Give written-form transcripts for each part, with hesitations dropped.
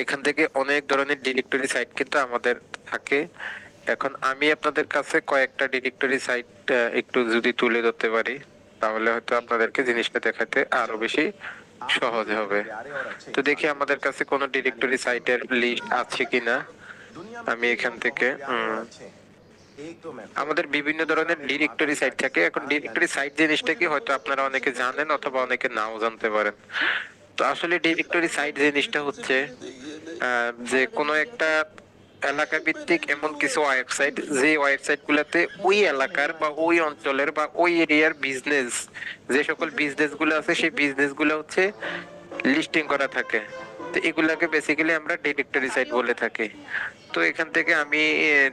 এখান থেকে অনেক ধরনের ডিরেক্টরি সাইট কিন্তু আমাদের থাকে। এখন আমি আপনাদের কাছে কয়েকটা ডিরেক্টরি সাইট একটু যদি তুলে ধরতে পারি, তাহলে হয়তো আপনাদেরকে জিনিসটা দেখাতে আরো বেশি সহজ হবে। তো দেখি আমাদের কাছে কোনো ডিরেক্টরি সাইটের লিস্ট আছে কিনা। আমি এখান থেকে আমাদের বিভিন্ন ধরনের ডিরেক্টরি সাইট থাকে। এখন ডিরেক্টরি সাইট জিনিসটা কি হয়তো আপনারা অনেকে জানেন অথবা অনেকে নাও জানতে পারেন। তো আসলে ডিরেক্টরি সাইট জিনিসটা হচ্ছে যে কোনো একটা এলাকা ভিত্তিক এমন কিছু ওয়েবসাইট, যে ওয়েবসাইট গুলাতে ওই এলাকার বা ওই অঞ্চলের বা ওই এরিয়ার বিজনেস, যে সকল বিজনেস গুলো আছে সেই বিজনেস গুলো হচ্ছে লিস্টিং করা থাকে। তো এগুলাকে বেসিক্যালি আমরা ডিরেক্টরি সাইট বলে থাকি। তো এখান থেকে আমি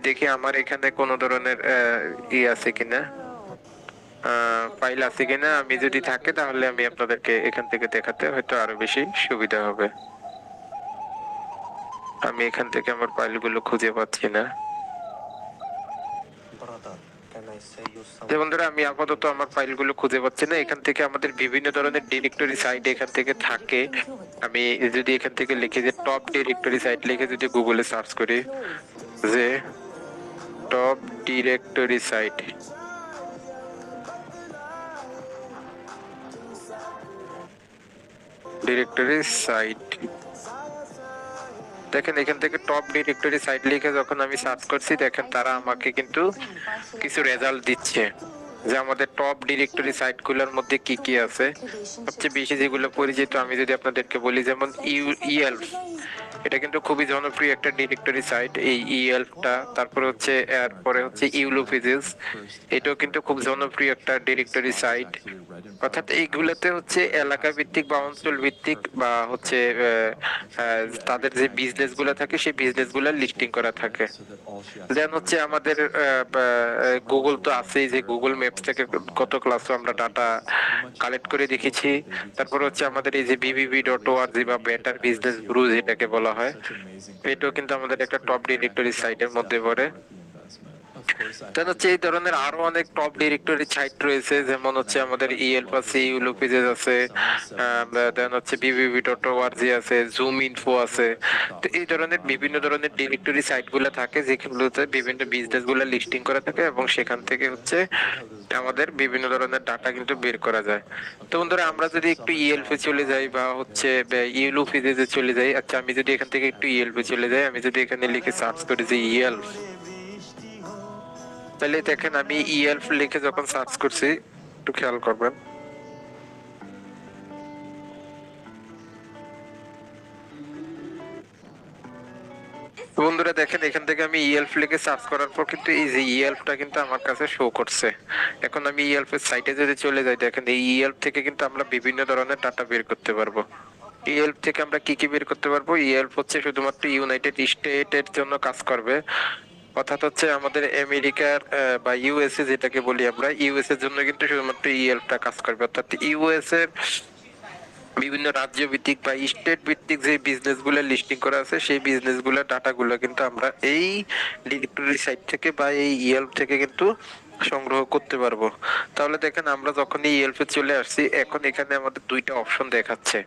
দেখি আমার এখানে কোন ধরনের আছে কিনা, ফাইল আছে কিনা। আমি যদি থাকে তাহলে আমি আপনাদেরকে এখান থেকে দেখাতে হয়তো আরো বেশি সুবিধা হবে। আমি এখান থেকে আমার ফাইলগুলো খুঁজে পাচ্ছি না। যে বন্ধুরা, আমি আপাতত আমার ফাইলগুলো খুঁজে পাচ্ছি না। এখান থেকে আমাদের বিভিন্ন ধরনের ডিরেক্টরি সাইট এখান থেকে থাকে। আমি যদি এখান থেকে লিখি যে টপ ডিরেক্টরি সাইট লিখে যদি গুগলে সার্চ করি যে top directory site, directory site, দেখেন এখান থেকে টপ ডিরেক্টরি সাইট লিখে যখন আমি সার্চ করছি, দেখেন তারা আমাকে কিন্তু কিছু রেজাল্ট দিচ্ছে যে আমাদের টপ ডিরেক্টরি সাইট গুলোর মধ্যে কি কি আছে। সবচেয়ে বেশি যেগুলো পরিচিত আমি যদি আপনাদেরকে বলি, যেমন ইএলফ, এটা কিন্তু খুবই জনপ্রিয় একটা ডিরেক্টরি সাইট এই ইএলফটা। তারপরে হচ্ছে এরপরে হচ্ছে ইউলোফিজিক্স, এটাও কিন্তু খুব জনপ্রিয় একটা ডিরেক্টরি সাইট। অর্থাৎ এইগুলোতে হচ্ছে এলাকা ভিত্তিক বা অঞ্চল ভিত্তিক বা হচ্ছে তাদের যে বিজনেস গুলা থাকে সেই বিজনেস গুলা লিস্টিং করা থাকে। দেন হচ্ছে আমাদের গুগল তো আছেই, যে গুগল ম্যাপস থেকে কত ক্লাসে আমরা ডাটা কালেক্ট করে দেখেছি। তারপর হচ্ছে আমাদের এই যে BBB.org বা বেটার বিজনেস ব্রু যেটাকে বলা হয়, এটাও কিন্তু আমাদের একটা টপ ডিরেক্টরি সাইটের মধ্যে পড়ে। দেন হচ্ছে এই ধরনের আরো অনেক টপ ডিরেক্টরি সাইট রয়েছে, যেমন হচ্ছে আমাদের ইএলপ আছে, ইউলোপিজেস আছে, দেন হচ্ছে BBB.org আছে, জুম ইনফো আছে। তো এই ধরনের বিভিন্ন ধরনের ডিরেক্টরি সাইট গুলো থাকে যেগুলোতে বিভিন্ন বিজনেস গুলো লিস্টিং করা থাকে, এবং সেখান থেকে হচ্ছে আমাদের বিভিন্ন ধরনের ডাটা কিন্তু বের করা যায়। তো বন্ধুরা, আমরা যদি একটু ইএলপি চলে যাই বা হচ্ছে ইউলোপিজেসে চলে যাই। আচ্ছা, আমি যদি এখান থেকে একটু ইএলপি চলে যাই, আমি যদি এখানে লিখে সার্চ করি যে ইএলপ, তাহলে দেখেন আমি ইএলফ লিখে যখন সার্চ করছি, একটু খেয়াল করবেন। তো বন্ধুরা দেখেন, এখান থেকে আমি ইএলফ লিখে সার্চ করার পর কিন্তু এই যে ইএলফটা কিন্তু আমার কাছে শো করছে। এখন আমি ইএলফ এর সাইটে যদি চলে যাই, দেখেন এই ইএলফ থেকে কিন্তু আমরা বিভিন্ন ধরনের ডাটা বের করতে পারবো। ইএলফ থেকে আমরা কি কি বের করতে পারবো? ইএলফ হচ্ছে শুধুমাত্র ইউনাইটেড স্টেটের জন্য কাজ করবে। অর্থাৎ হচ্ছে আমাদের আমেরিকার বা ইউএসএ যেটাকে বলি আমরা, ইউএস এর জন্য কিন্তু শুধুমাত্র ইএলফটা কাজ করবে। অর্থাৎ ইউএস এর বিভিন্ন রাজ্য ভিত্তিক বা স্টেট ভিত্তিক যে বিজনেস গুলো লিস্টিং করা আছে, সেই বিজনেস গুলোর ডাটা গুলো কিন্তু আমরা এই ডিরেক্টরি সাইট থেকে বা এই ইয়েল্প থেকে কিন্তু সংগ্রহ করতে পারবো। তাহলে দেখেন, আমরা যখন এই ইয়েল্পে চলে আসছি, এখন এখানে আমাদের দুইটা অপশন দেখাচ্ছে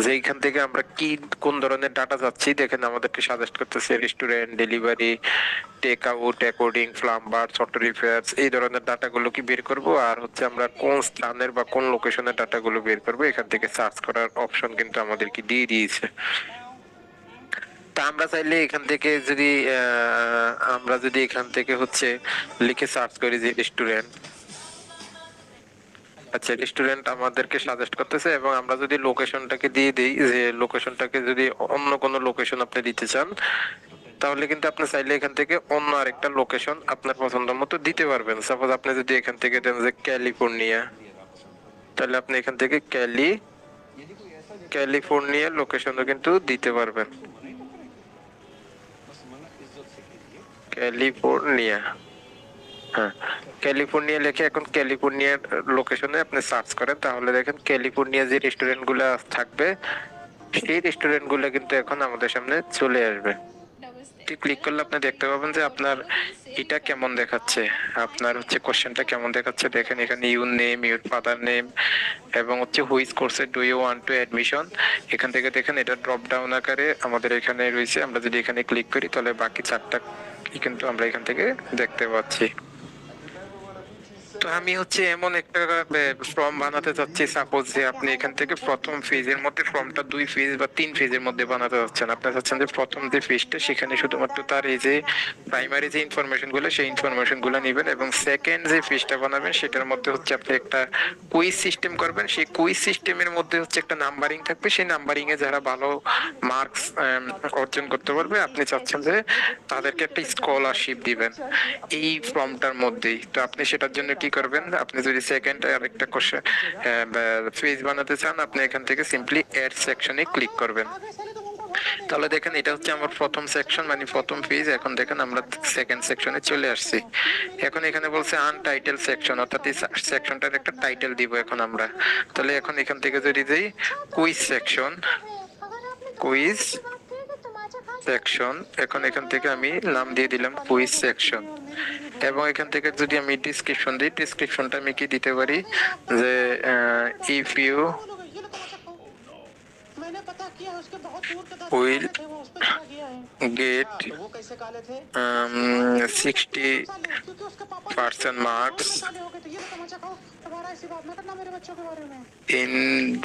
যে এইখান থেকে আমরা কি কোন ধরনের ডাটা চাচ্ছি। দেখেন আমাদেরকে সাজেস্ট করতেছে restaurant, delivery, take out, according, plumber, auto repairs, এই ধরনের ডাটা গুলো কি বের করব, আর হচ্ছে আমরা কোন স্থানের বা কোন লোকেশনের ডাটা গুলো বের করব, এখান থেকে সার্চ করার অপশন কিন্তু আমাদেরকে দিয়ে দিয়েছে। তা আমরা চাইলে এখান থেকে যদি আমরা যদি এখান থেকে হচ্ছে লিখে সার্চ করি যে রেস্টুরেন্ট, আচ্ছা রেস্টুরেন্ট আমাদেরকে সাজেস্ট করতেছে, এবং আমরা যদি লোকেশনটাকে দিয়ে দিই, যে লোকেশনটাকে যদি অন্য কোনো লোকেশন আপনি দিতে চান, তাহলে কিন্তু আপনি চাইলে এখান থেকে অন্য আরেকটা লোকেশন আপনার পছন্দ মতো দিতে পারবেন। সাপোজ আপনি যদি এখান থেকে দেন যে ক্যালিফোর্নিয়া, তাহলে আপনি এখান থেকে ক্যালিফোর্নিয়া লোকেশনও কিন্তু দিতে পারবেন। ক্যালিফোর্নিয়া, হ্যাঁ, ক্যালিফোর্নিয়া লিখে এখন ক্যালিফোর্নিয়ার লোকেশনে আপনি সার্চ করেন, তাহলে দেখেন ক্যালিফোর্নিয়া যে রেস্টুরেন্ট গুলা থাকবে, সেই রেস্টুরেন্ট গুলা কিন্তু এখন আমাদের সামনে চলে আসবে। ঠিক ক্লিক করলে আপনি দেখতে পাবেন যে আপনার এটা কেমন দেখাচ্ছে, আপনার হচ্ছে কোশ্চেনটা কেমন দেখাচ্ছে দেখেন, এখানে your name, your father name, এবং হচ্ছে হুইচ কোর্সে do you want to admission. এখান থেকে দেখেন এটা ড্রপ ডাউন আকারে আমাদের এখানে রয়েছে। আমরা যদি এখানে ক্লিক করি তাহলে বাকি চারটা কিন্তু আমরা এখান থেকে দেখতে পাচ্ছি। তো আমি হচ্ছে এমন একটা ফর্ম বানাতে চাচ্ছি, সাপোজ যে আপনি এখান থেকে প্রথম ফেজের মধ্যে ফর্মটা 2 ফেজ বা 3 ফেজের মধ্যে বানাতে চাচ্ছেন। আপনি চাচ্ছেন যে প্রথম যে ফেজটা সেখানে শুধুমাত্র তার এই যে প্রাইমারি যে ইনফরমেশন গুলো সেই ইনফরমেশন গুলো নেবেন, এবং সেকেন্ড যে ফেজটা বানাবেন সেটার মধ্যে হচ্ছে আপনি একটা কুইজ সিস্টেম করবেন। সেই কুইজ সিস্টেমের মধ্যে হচ্ছে একটা নাম্বারিং থাকবে, সেই নাম্বারিং এ যারা ভালো মার্কস অর্জন করতে পারবে আপনি চাচ্ছেন যে তাদেরকে একটা স্কলারশিপ দিবেন এই ফর্মটার মধ্যেই। তো আপনি সেটার জন্য কি করবেন, আপনি যদি সেকেন্ড আরেকটা কোশ্চেন পেজ বানাতে চান আপনি এখান থেকে সিম্পলি এড সেকশনে ক্লিক করবেন। তাহলে দেখেন এটা হচ্ছে আমার প্রথম সেকশন মানে প্রথম পেজ। এখন দেখেন আমরা সেকেন্ড সেকশনে চলে আসছি। এখন এখানে বলছে আনটাইটেল সেকশন, অর্থাৎ এই সেকশনটার একটা টাইটেল দিব এখন আমরা। তাহলে এখন এখান থেকে যদি দেই কুইজ সেকশন, কুইজ সেকশন, এখন এখান থেকে আমি নাম দিয়ে দিলাম কুইজ সেকশন। এবং এখান থেকে যদি আমি ডিসক্রিপশন দিই, ডিসক্রিপশনটা আমি কি দিতে পারি যে if you will get 60% marks in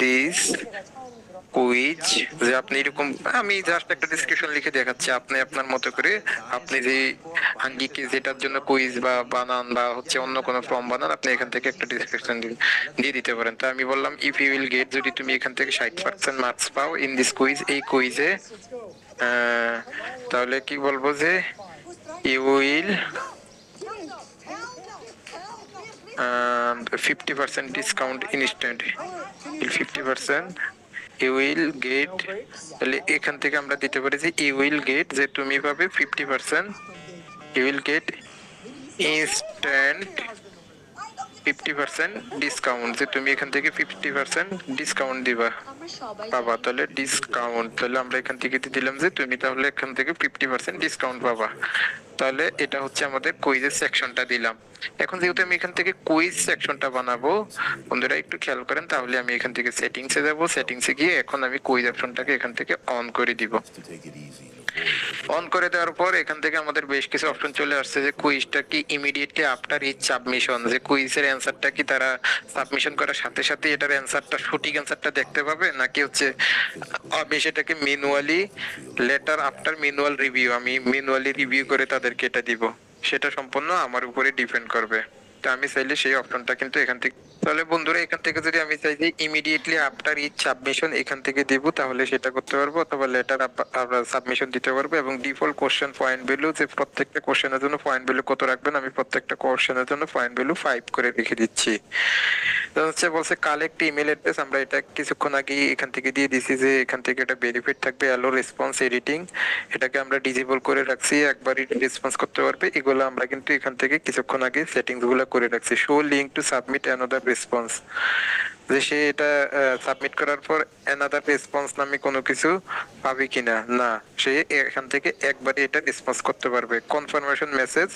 this quiz. যে আপনি এরকম, আমি জাস্ট একটা ডিসক্রিপশন লিখে দেখাচ্ছি, আপনি আপনার মতো করে আপনি যে আঙ্গিকে যেটার জন্য কুইজ বা বানান বা হচ্ছে অন্য কোনো ফর্ম বানান আপনি এখান থেকে একটা ডিসক্রিপশন দিয়ে দিতে পারেন। তো আমি বললাম ইফ ইউ উইল গেট, যদি তুমি এখান থেকে 60% মার্কস পাও ইন দিস কুইজ, এই কুইজে, তাহলে কি বলবো যে you will 50% discount instant, 50% you will get. তাহলে এখান থেকে আমরা দিতে পারি যে ইউ উইল গেট, যে তুমি পাবে 50%, you will get instant 50% discount, যে তুমি এখান থেকে 50% ডিসকাউন্ট দিবা পাবা। তাহলে ডিসকাউন্ট, তাহলে আমরা এখান থেকে দিলাম যে তুমি তাহলে এখান থেকে 50% ডিসকাউন্ট পাবা। তাহলে এটা হচ্ছে আমাদের কুইজের সেকশনটা দিলাম। এখন যেহেতু আমি এখান থেকে কুইজ সেকশনটা বানাবো, বন্ধুরা একটু খেয়াল করেন, তাহলে আমি এখান থেকে সেটিংসে যাব, সেটিংসে গিয়ে এখন আমি কুইজ অপশনটাকে এখান থেকে অন করে দিব। অন করে দেওয়ার পর এখান থেকে আমাদের বেশ কিছু অপশন চলে আসছে, যে কুইজটা কি ইমিডিয়েটলি আফটার ইচ সাবমিশন, যে কুইজের অ্যান্সারটা কি তারা সাবমিশন করার সাথে সাথে এটার অ্যান্সারটা সঠিক অ্যান্সারটা দেখতে পাবে, নাকি হচ্ছে আমি সেটাকে manually letter after manual review, আমি ম্যানুয়ালি রিভিউ করে তাদেরকে এটা দিব, সেটা সম্পূর্ণ আমার উপরে ডিপেন্ড করবে। তো আমি চাইলে সেই অপশনটা কিন্তু এখান থেকে, তাহলে বন্ধুরা এখান থেকে যদি আমি চাই যে ইমিডিয়েটলি আফটার ইচ সাবমিশন এখান থেকে দিব তাহলে সেটা করতে পারবো, অথবা লেটার সাবমিশন দিতে পারবো। এবং ডিফল্ট কোশ্চেন পয়েন্ট ভ্যালু, যে প্রত্যেকটা কোশ্চেনের জন্য পয়েন্ট ভ্যালু কত রাখবেন, আমি প্রত্যেকটা কোশ্চেনের জন্য পয়েন্ট ভ্যালু 5 করে রেখে দিচ্ছি। তো হচ্ছে বলছে কালেক্ট ইমেল অ্যাড্রেস, আমরা এটা কিছুক্ষণ আগে এখান থেকে দিয়ে দিছি যে এখান থেকে এটা ভেরিফাইড থাকবে। অ্যালো রেসপন্স এডিটিং, এটাকে আমরা ডিসেবল করে রাখছি, একবারই রেসপন্স করতে পারবে। এগুলো আমরা কিন্তু এখান থেকে কিছুক্ষণ আগে সেটিংস গুলো করে রাখছি। Show link to submit another response, যে সে এটা সাবমিট করার পর অ্যানাদার রেসপন্স নামে কোনো কিছু পাবে কিনা, না, সে এখান থেকে একবারই এটা রেসপন্স করতে পারবে। কনফার্মেশন মেসেজ,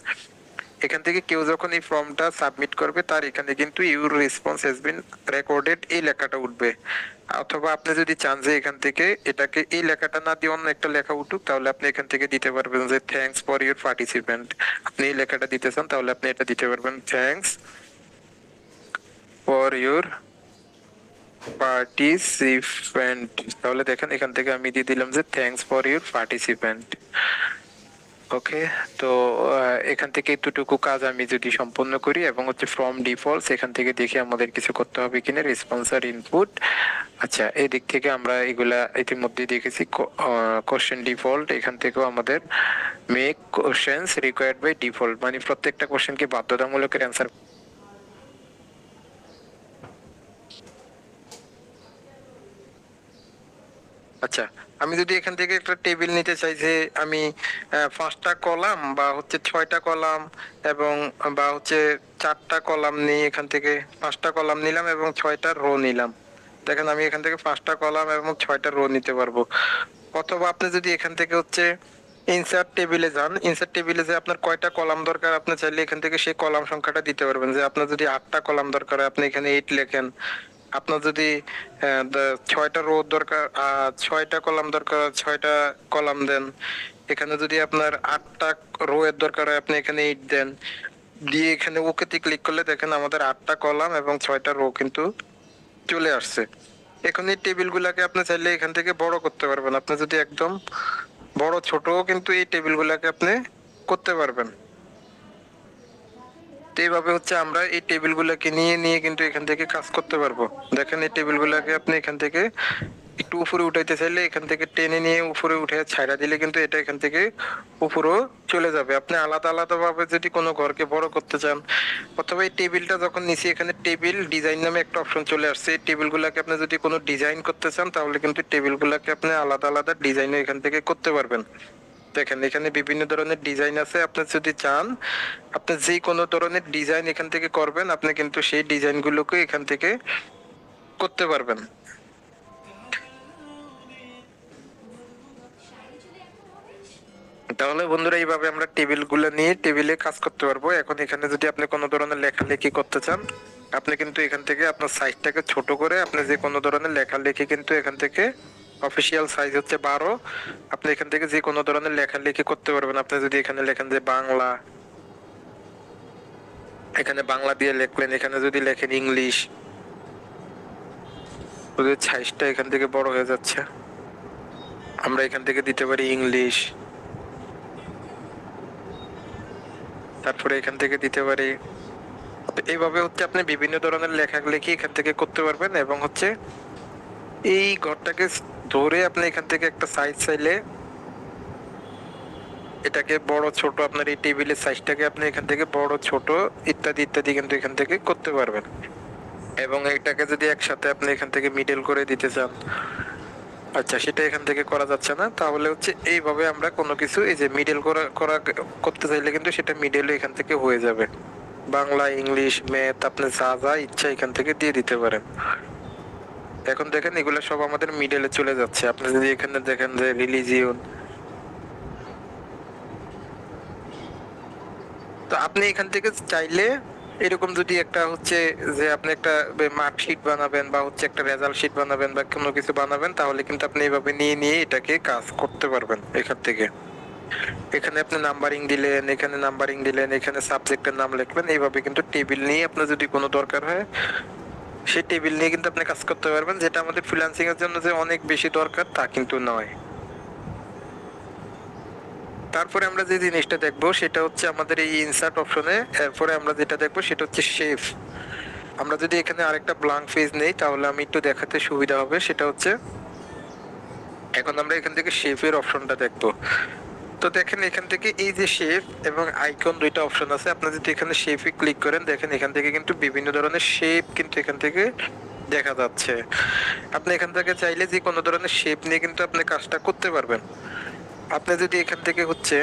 এখান থেকে কেউ যখন এই ফর্মটা সাবমিট করবে তার এখানে কিন্তু your response has been recorded এই লেখাটা উঠবে। অথবা আপনি যদি চান যে এখান থেকে এটাকে এই লেখাটা না দিয়ে অন্য একটা লেখা উঠুক, তাহলে আপনি এখান থেকে দিতে পারবেন যে থ্যাঙ্কস ফর ইউর পার্টিসিপেন্ট। আপনি এই লেখাটা দিতে চান তাহলে আপনি এটা দিতে পারবেন, থ্যাঙ্কস ফর ইউর পার্টিসিপেন্ট। তাহলে দেখেন এখান থেকে আমি দিয়ে দিলাম যে থ্যাঙ্কস ফর ইউর পার্টিসিপেন্ট। ওকে, তো এখান থেকে এতটুকু কাজ আমি যদি সম্পন্ন করি এবং হচ্ছে ফ্রম ডিফল্টস এখান থেকে দেখি আমাদের কিছু করতে হবে কিনা, রেসপন্সার ইনপুট। আচ্ছা, এই দিক থেকে আমরা এগুলা ইতিমধ্যে দেখেছি। কোশ্চেন ডিফল্ট, এখান থেকেও আমাদের make questions required by default, মানে প্রত্যেকটা কোশ্চেনকে বাধ্যতামূলক অ্যান্সার। আচ্ছা, আমি যদি এখান থেকে একটা টেবিল নিতে চাই যে আমি 5টা কলাম বা হচ্ছে 6টা কলাম এবং বা হচ্ছে 4টা কলাম নিই, এখান থেকে 5টা কলাম নিলাম এবং 6টা রো নিলাম। দেখেন আমি এখান থেকে 5টা কলাম এবং 6টা রো নিতে পারবো। অথবা আপনি যদি এখান থেকে হচ্ছে ইনসার্ট টেবিলে যান, ইনসার্ট টেবিলে যে আপনার কয়টা কলাম দরকার আপনি চাইলে এখান থেকে সেই কলাম সংখ্যাটা দিতে পারবেন। যে আপনার যদি 8টা কলাম দরকার হয় আপনি এখানে 8 লেখেন। আপনার যদি 6টা রো দরকার, 6টা কলাম দরকার, 6টা কলাম দেন। এখানে যদি আপনার 8টা রো এর দরকার হয় আপনি এখানে 8 দেন। দিয়ে এখানে ওকেতে ক্লিক করলে দেখেন আমাদের 8টা কলাম এবং 6টা রো কিন্তু চলে আসছে। এখন এই টেবিলগুলোকে আপনি চাইলে এখান থেকে বড় করতে পারবেন। আপনি যদি একদম বড় ছোটও কিন্তু এই টেবিলগুলোকে আপনি করতে পারবেন। তো এইভাবে হচ্ছে আমরা এই টেবিলগুলোকে নিয়ে নিয়ে কিন্তু এখান থেকে কাজ করতে পারবো। দেখেন এই টেবিলগুলোকে আপনি এখান থেকে একটু উপরে উঠাইতে চাইলে এখান থেকে টেনে নিয়ে উপরে উঠে ছাইড়া দিলে কিন্তু এটা এখান থেকে উপরেও চলে যাবে। আপনি আলাদা আলাদা ভাবে যদি কোনো ঘরকে বড় করতে চান, অথবা এই টেবিলটা যখন নিচে এখানে টেবিল ডিজাইন নামে একটা অপশন চলে আসছে, এই টেবিলগুলোকে আপনি যদি কোনো ডিজাইন করতে চান তাহলে কিন্তু টেবিলগুলোকে আপনি আলাদা আলাদা ডিজাইনও এখান থেকে করতে পারবেন। দেখেন এখানে বিভিন্ন ধরনের ডিজাইন আছে, আপনি যদি চান আপনি যে কোনো ধরনের ডিজাইন এখান থেকে করবেন, আপনি কিন্তু সেই ডিজাইনগুলোকে এখান থেকে করতে পারবেন। তাহলে বন্ধুরা এইভাবে আমরা টেবিলগুলো নিয়ে টেবিলে কাজ করতে পারবো। এখন এখানে যদি আপনি কোনো ধরনের লেখালেখি করতে চান, আপনি কিন্তু এখান থেকে আপনার সাইজটাকে ছোট করে আপনি যে কোনো ধরনের লেখালেখি কিন্তু এখান থেকে, অফিসিয়াল সাইজ হচ্ছে 12, আপনি এখান থেকে যে কোনো ধরনের লেখালেখি করতে পারবেন। আপনি যদি এখানে লেখেন যে বাংলা, এখানে বাংলা দিয়ে লিখলেন, এখানে যদি লেখেন ইংলিশ, সাইজটা এখান থেকে বড় হয়ে যাচ্ছে, আমরা এখান থেকে দিতে পারি ইংলিশ। তারপরে এখান থেকে দিতে পারি, এইভাবে হচ্ছে আপনি বিভিন্ন ধরনের লেখালেখি এখান থেকে করতে পারবেন। এবং হচ্ছে এই ঘরটাকে ধরে আপনি এখান থেকে একটা সাইজ চাইলে এটাকে বড় ছোট, আপনার এই টেবিলের সাইজটাকে আপনি এখান থেকে বড় ছোট ইত্যাদি ইত্যাদি কিন্তু এখান থেকে করতে পারবেন। এবং এটাকে যদি একসাথে আপনি এখান থেকে মিডল করে দিতে চান, আচ্ছা সেটা এখান থেকে করা যাচ্ছে না, তাহলে হচ্ছে এইভাবে আমরা কোনো কিছু এই যে মিডল করা করা করতে চাইলে কিন্তু সেটা মিডল এখান থেকে হয়ে যাবে। বাংলা, ইংলিশ, ম্যাথ, আপনি যা যা ইচ্ছা এখান থেকে দিয়ে দিতে পারেন। এখন দেখেন এগুলো সব আমাদের মিডলে চলে যাচ্ছে। আপনি যদি এখানে দেখেন যে রিলিজিয়ন, তো আপনি এখান থেকে চাইলে এরকম যদি একটা হচ্ছে যে আপনি একটা মার্কশিট বানাবেন বা হচ্ছে একটা রেজাল্ট শিট বানাবেন বা কোনো কিছু বানাবেন, তাহলে কিন্তু আপনি এইভাবে নিয়ে নিয়ে এটাকে কাজ করতে পারবেন এখান থেকে। এখানে আপনি নাম্বারিং দিলেন, এখানে নাম্বারিং দিলেন, এখানে সাবজেক্টের নাম লিখবেন, এইভাবে কিন্তু টেবিল নিয়ে আপনার যদি কোনো দরকার হয় সেই টেবিল নিয়ে কিন্তু আপনি কাজ করতে পারবেন। যেটা আমাদের ফ্রিল্যান্সিং এর জন্য যে অনেক বেশি দরকার তা কিন্তু নয়। তারপরে আমরা যে জিনিসটা দেখবো সেটা হচ্ছে আমাদের এই ইনসার্ট অপশনে, এরপরে আমরা যেটা দেখবো সেটা হচ্ছে শেপ। আমরা যদি এখানে আরেকটা ব্ল্যাঙ্ক পেজ নেই তাহলে আমি একটু দেখাতে সুবিধা হবে। সেটা হচ্ছে এখন আমরা এখান থেকে শেপের অপশনটা দেখবো। তো দেখেন এখান থেকে এই যে শেপ এবং আইকন দুইটা অপশন আছে, আপনি যদি এখানে শেপে ক্লিক করেন দেখেন এখান থেকে কিন্তু বিভিন্ন ধরনের শেপ কিন্তু এখান থেকে দেখা যাচ্ছে। আপনি এখান থেকে চাইলে যে কোনো ধরনের শেপ নিয়ে কিন্তু আপনি কাজটা করতে পারবেন। আপনি যদি এখান থেকে হচ্ছে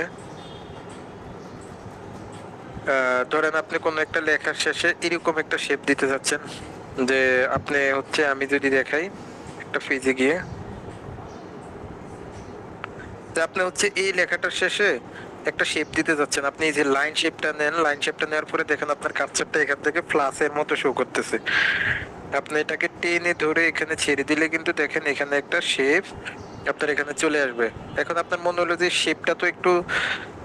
ধরেন আপনি কোনো একটা লেখার শেষে এরকম একটা শেপ দিতে যাচ্ছেন, যে আপনি হচ্ছে আমি যদি দেখাই একটা পেজে গিয়ে, যে আপনি হচ্ছে এই লেখাটার শেষে একটা শেপ দিতে যাচ্ছেন, আপনি এই যে লাইন শেপটা নেন, লাইন শেপটা নেওয়ার পরে দেখেন আপনার কার্সারটা এখান থেকে প্লাসের মতো শো করতেছে। আপনি এটাকে টেনে ধরে এখানে ছেড়ে দিলে কিন্তু দেখেন এখানে একটা শেপ আপনার এখানে চলে আসবে। এখন আপনার মনে হলো যে শেপটা তো একটু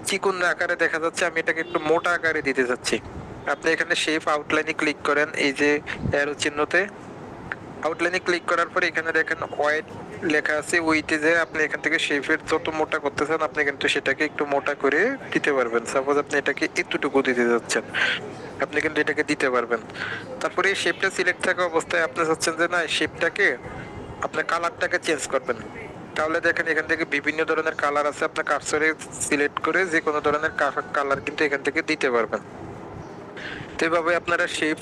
চিকন আকারে দেখা যাচ্ছে, আমি এটাকে একটু মোটা আকারে দিতে যাচ্ছি। আপনি এখানে শেপ আউটলাইনে ক্লিক করেন, এই যে অ্যারো চিহ্নতে আউটলাইনে ক্লিক করার পরে এখানে দেখেন ওয়াইড লেখা আছে, ওইতে যে আপনি এখান থেকে শেপের যত মোটা করতে চান আপনি কিন্তু সেটাকে একটু মোটা করে দিতে পারবেন। সাপোজ আপনি এটাকে এতটুকু দিতে যাচ্ছেন, আপনি কিন্তু এটাকে দিতে পারবেন। তারপরে এই শেপটা সিলেক্ট থাকা অবস্থায় আপনি চাচ্ছেন যে না শেপটাকে আপনার কালারটাকে চেঞ্জ করবেন, তাহলে দেখেন এখান থেকে বিভিন্ন ধরনের কালার আছে, আপনার কার্সরে সিলেক্ট করে যে কোনো ধরনের কালার কিন্তু এখান থেকে দিতে পারবেন। তো এইভাবে আপনারা শেপ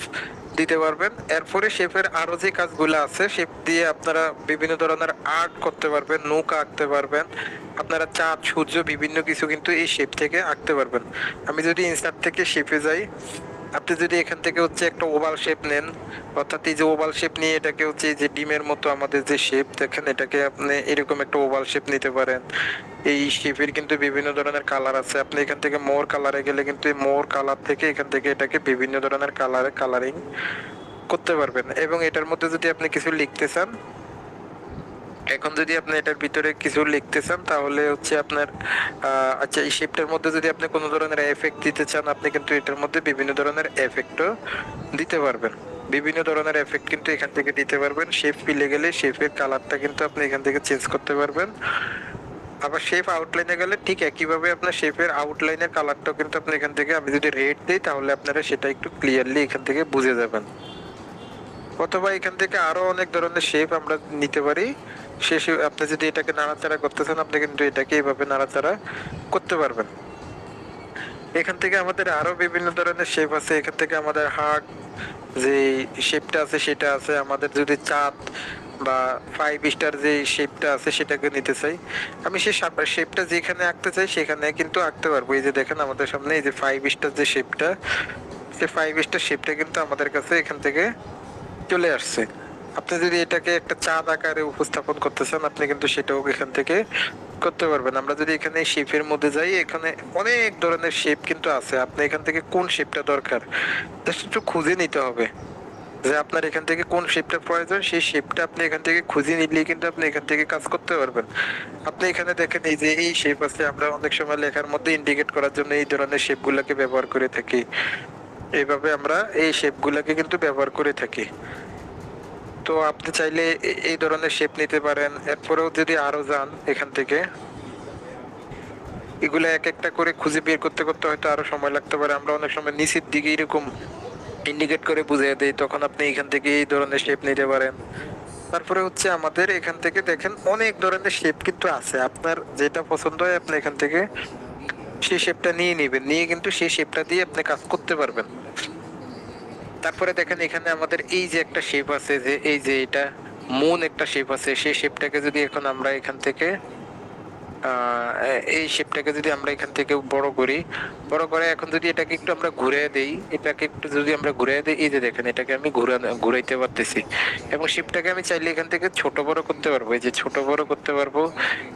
দিতে পারবেন। এরপরে শেপের আরো যে কাজগুলো আছে, শেপ দিয়ে আপনারা বিভিন্ন ধরনের আর্ট করতে পারবেন, নৌকা আঁকতে পারবেন, আপনারা চাঁদ সূর্য বিভিন্ন কিছু কিন্তু এই শেপ থেকে আঁকতে পারবেন। আমি যদি ইনসার্ট থেকে শেপে যাই, আপনি যদি এখান থেকে হচ্ছে একটা ওভাল শেপ নেন, অর্থাৎ এই যে ওভাল শেপ নিয়ে এটাকে হচ্ছে এই যে ডিমের মতো আমাদের যে শেপ দেখেন, এটাকে আপনি এরকম একটা ওভাল শেপ নিতে পারেন। এই শেপের কিন্তু বিভিন্ন ধরনের কালার আছে। আপনি এখান থেকে মোর কালারে গেলে কিন্তু এই মোর কালার থেকে এখান থেকে এটাকে বিভিন্ন ধরনের কালারে কালারিং করতে পারবেন। এবং এটার মধ্যে যদি আপনি কিছু লিখতে চান, এখন যদি আপনি এটার ভিতরে কিছু লিখতে চান তাহলে হচ্ছে আপনার আচ্ছা, এই শেপটার মধ্যে যদি আপনি কোনো ধরনের এফেক্ট দিতে চান, আপনি কিন্তু এটার মধ্যে বিভিন্ন ধরনের এফেক্টও দিতে পারবেন। বিভিন্ন ধরনের এফেক্ট কিন্তু এখান থেকে দিতে পারবেন। শেপ ফিলে গেলে শেপের কালারটা কিন্তু আপনি এখান থেকে চেঞ্জ করতে পারবেন। আবার শেপ আউটলাইনে গেলে ঠিক একইভাবে আপনার শেপের আউটলাইনের কালারটাও কিন্তু আপনি এখান থেকে, আমি যদি রেড দিই তাহলে আপনারা সেটা একটু ক্লিয়ারলি এখান থেকে বুঝে যাবেন। অথবা এখান থেকে আরো অনেক ধরনের শেপ আমরা নিতে পারি। শেষে আপনি যদি এটাকে নাড়াচাড়া করতে চান, আপনি কিন্তু এটাকে এইভাবে নাড়াচাড়া করতে পারবেন। এখান থেকে আমাদের আরো বিভিন্ন ধরনের শেপ আছে। এখান থেকে আমাদের হার্ট যে শেপটা আছে সেটা আছে। আমাদের যদি চাঁদ বা 5 স্টার যে শেপটা আছে সেটাকে নিতে চাই, আমি সেই শেপটা যেখানে আঁকতে চাই সেখানে কিন্তু আঁকতে পারবো। এই যে দেখেন আমাদের সামনে এই যে 5 স্টার যে শেপটা, সেই 5 স্টার শেপটা কিন্তু আমাদের কাছে এখান থেকে চলে আসছে। আপনি যদি এটাকে একটা চাঁদ আকারে উপস্থাপন করতে চান, আপনি কিন্তু সেটাও এখান থেকে করতে পারবেন। আমরা যদি এখানে শেপের মধ্যে যাই, এখানে অনেক ধরনের শেপ কিন্তু আছে। আপনি এখান থেকে কোন শেপটা দরকার জাস্ট একটু খুঁজে নিতে হবে, যে আপনার এখান থেকে কোন শেপটা প্রয়োজন, সেই শেপটা আপনি এখান থেকে খুঁজে নিলেই কিন্তু আপনি এখান থেকে কাজ করতে পারবেন। আপনি এখানে দেখেন এই যে এই শেপ আছে, আমরা অনেক সময় লেখার মধ্যে ইন্ডিকেট করার জন্য এই ধরনের শেপগুলোকে ব্যবহার করে থাকি। এইভাবে আমরা এই শেপগুলোকে কিন্তু ব্যবহার করে থাকি। তো আপনি চাইলে এই ধরনের শেপ নিতে পারেন। এরপরেও যদি আরো যান এখান থেকে, এগুলো এক একটা করে খুঁজে বের করতে করতে হয়তো আরো সময় লাগতে পারে। আমরা অনেক সময় নিচের দিকে এরকম ইন্ডিকেট করে বুঝিয়ে দেই, তখন আপনি এখান থেকে এই ধরনের শেপ নিতে পারেন। তারপরে হচ্ছে আমাদের এখান থেকে দেখেন অনেক ধরনের শেপ কিন্তু আছে। আপনার যেটা পছন্দ হয় আপনি এখান থেকে সেই শেপটা নিয়ে নেবেন, নিয়ে কিন্তু সেই শেপটা দিয়ে আপনি কাজ করতে পারবেন। তারপরে দেখেন এখানে আমাদের এই যে একটা শেপ আছে, যে এই যে এটা মুন একটা শেপ আছে, সেই শেপটাকে যদি এখন আমরা এখান থেকে এই শেপটাকে যদি আমরা এখান থেকে বড় করি, বড় করে এখন যদি এটাকে একটু আমরা ঘুরে দেই, এটাকে একটু যদি আমরা ঘুরে দেই, এই যে দেখেন এটাকে আমি ঘুরাইতে পারতেছি। এবং শেপটাকে আমি চাইলে এখান থেকে ছোট বড় করতে পারবো, এই যে ছোট বড় করতে পারবো।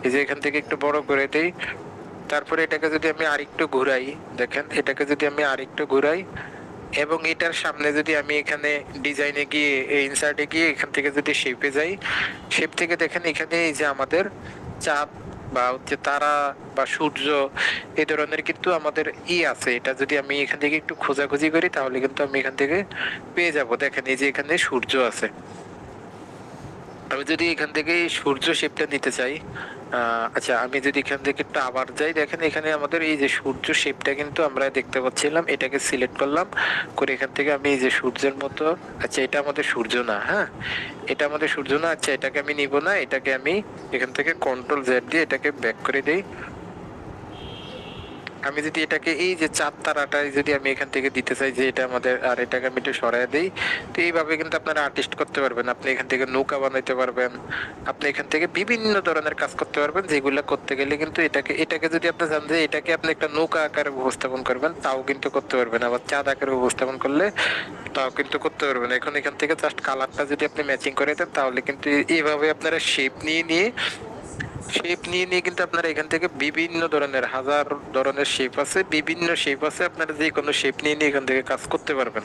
এই যে এখান থেকে একটু বড় করে দেই। তারপরে এটাকে যদি আমি আরেকটু ঘুরাই, দেখেন এটাকে যদি আমি আরেকটু ঘুরাই, এবং এটার সামনে যদি আমি এখানে ডিজাইনে গিয়ে ইনসার্টে গিয়ে এখান থেকে যদি শেপে যাই, শেপ থেকে দেখেন এখানে এই যে আমাদের চাঁদ বা হচ্ছে তারা বা সূর্য এই ধরনের কিন্তু আমাদের আছে। এটা যদি আমি এখান থেকে একটু খোঁজাখুঁজি করি তাহলে কিন্তু আমি এখান থেকে পেয়ে যাব। দেখেন এই যে এখানে সূর্য আছে। আমি যদি এখান থেকে সূর্য শেপটা নিতে চাই, আচ্ছা আমি যদি এখান থেকে একটু আবার যাই, দেখেন এখানে আমাদের এই যে সূর্য শেপটা কিন্তু আমরা দেখতে পাচ্ছিলাম। এটাকে সিলেক্ট করলাম করে এখান থেকে আমি এই যে সূর্যের মতো, আচ্ছা এটা আমাদের সূর্য না, হ্যাঁ এটা আমাদের সূর্য না, আচ্ছা এটাকে আমি নিব না, এটাকে আমি এখান থেকে কন্ট্রোল Z দিয়ে এটাকে ব্যাক করে দেই। আমি যদি এটাকে এই যে চাঁদ তারাটা যদি আমি এখান থেকে দিতে চাই, যে এটা আমাদের, আর এটাকে আমি একটু সরাই দেই, তো এইভাবে কিন্তু আপনারা আর্টিস্ট করতে পারবেন। আপনি এখান থেকে নৌকা বানাইতে পারবেন, আপনি এখান থেকে বিভিন্ন ধরনের কাজ করতে পারবেন, যেগুলো করতে গেলে কিন্তু এটাকে এটাকে যদি আপনি জানেন যে এটাকে আপনি একটা নৌকা আকারে উপস্থাপন করবেন, তাও কিন্তু করতে পারবেন। আবার চাঁদ আকারে উপস্থাপন করলে তাও কিন্তু করতে পারবেন। এখন এখান থেকে জাস্ট কালারটা যদি আপনি ম্যাচিং করে দেন তাহলে কিন্তু এইভাবে আপনারা শেপ নিয়ে নিয়ে কিন্তু আপনারা এখান থেকে বিভিন্ন ধরনের হাজার ধরনের শেপ আছে, বিভিন্ন শেপ আছে, আপনারা যে কোনো শেপ নিয়ে নিয়ে এখান থেকে কাজ করতে পারবেন।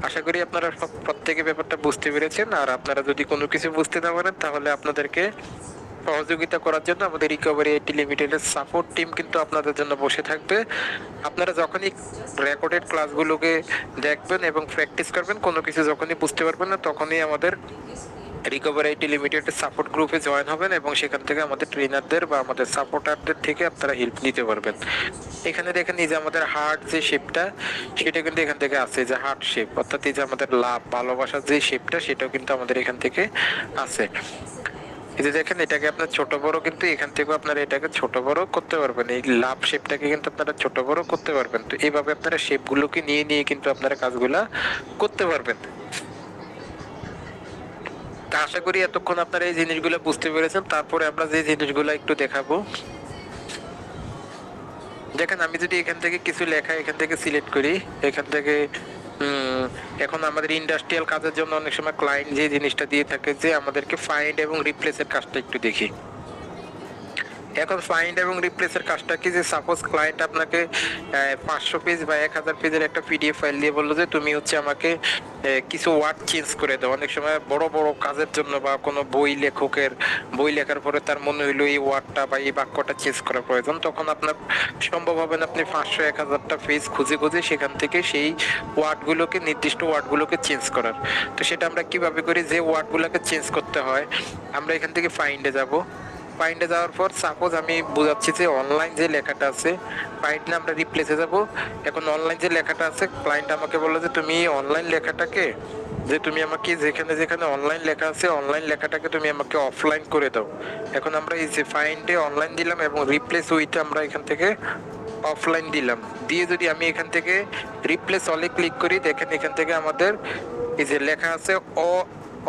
আশা করি আপনারা সব প্রত্যেকে ব্যাপারটা বুঝতে পেরেছেন। আর আপনারা যদি কোনো কিছু বুঝতে না পারেন তাহলে আপনাদেরকে সহযোগিতা করার জন্য আমাদের রিকভারি আইটি লিমিটেডের সাপোর্ট টিম কিন্তু আপনাদের জন্য বসে থাকবে। আপনারা যখনই রেকর্ডেড ক্লাসগুলোকে দেখবেন এবং প্র্যাকটিস করবেন, কোনো কিছু যখনই বুঝতে পারবেন না তখনই আমাদের রিকভারি আইটি লিমিটেডের সাপোর্ট গ্রুপে জয়েন হবেন এবং সেখান থেকে আমাদের ট্রেনারদের বা আমাদের সাপোর্টারদের থেকে আপনারা হেল্প নিতে পারবেন। এখানে দেখেন এই যে আমাদের হার্ট যে শেপটা, সেটা কিন্তু এখান থেকে আছে, যে হার্ট শেপ, অর্থাৎ এই যে আমাদের লাভ ভালোবাসার যে শেপটা, সেটাও কিন্তু আমাদের এখান থেকে আছে। এই যে দেখেন এটাকে আপনার ছোট বড় কিন্তু এখান থেকে আপনারা এটাকে ছোট বড় করতে পারবেন। এই লাভ শেপটাকে কিন্তু আপনারা ছোট বড় করতে পারবেন। তো এইভাবে আপনারা শেপগুলোকে নিয়ে নিয়ে কিন্তু আপনারা কাজগুলা করতে পারবেন। তা আশা করি এতক্ষণ আপনারা এই জিনিসগুলো বুঝতে পেরেছেন। তারপরে আমরা যে জিনিসগুলো একটু দেখাবো, দেখেন আমি যদি এখান থেকে কিছু লেখা এখান থেকে সিলেক্ট করি, এখান থেকে এখন আমাদের ইন্ডাস্ট্রিয়াল কাজের জন্য অনেক সময় ক্লায়েন্ট যে জিনিসটা দিয়ে থাকে যে আমাদেরকে ফাইন্ড এবং রিপ্লেসের কাজটা একটু দেখি। এখন ফাইন্ড এবং রিপ্লেসের কাজটা কি, যে সাপোজ ক্লায়েন্ট আপনাকে 500 পেজ বা 1000 পেজের একটা পিডিএফ ফাইল দিয়ে বললো যে তুমি হচ্ছে আমাকে কিছু ওয়ার্ড চেঞ্জ করে দাও। অনেক সময় বড় বড় কাজের জন্য বা কোনো বই লেখার পরে তার মনে হইলো এই ওয়ার্ডটা বা এই বাক্যটা চেঞ্জ করা প্রয়োজন, তখন আপনার সম্ভব হবে না আপনি 500-1000টা পেজ খুঁজে খুঁজে সেখান থেকে সেই নির্দিষ্ট ওয়ার্ডগুলোকে চেঞ্জ করার। তো সেটা আমরা কিভাবে করি, যে ওয়ার্ডগুলোকে চেঞ্জ করতে হয় আমরা এখান থেকে ফাইন্ডে যাওয়ার পর সাপোজ আমি বোঝাচ্ছি যে অনলাইন যে লেখাটা আছে, ফাইন্ডে আমরা রিপ্লেসে যাব। এখন অনলাইন যে লেখাটা আছে, ক্লায়েন্ট আমাকে বললো যে তুমি অনলাইন লেখাটাকে, যে তুমি আমাকে যেখানে যেখানে অনলাইন লেখা আছে অনলাইন লেখাটাকে তুমি আমাকে অফলাইন করে দাও। এখন আমরা এই যে ফাইন্ডে অনলাইন দিলাম এবং রিপ্লেস উইথ আমরা এখান থেকে অফলাইন দিলাম, দিয়ে যদি আমি এখান থেকে রিপ্লেস অলে ক্লিক করি, দেখেন এখান থেকে আমাদের এই যে লেখা আছে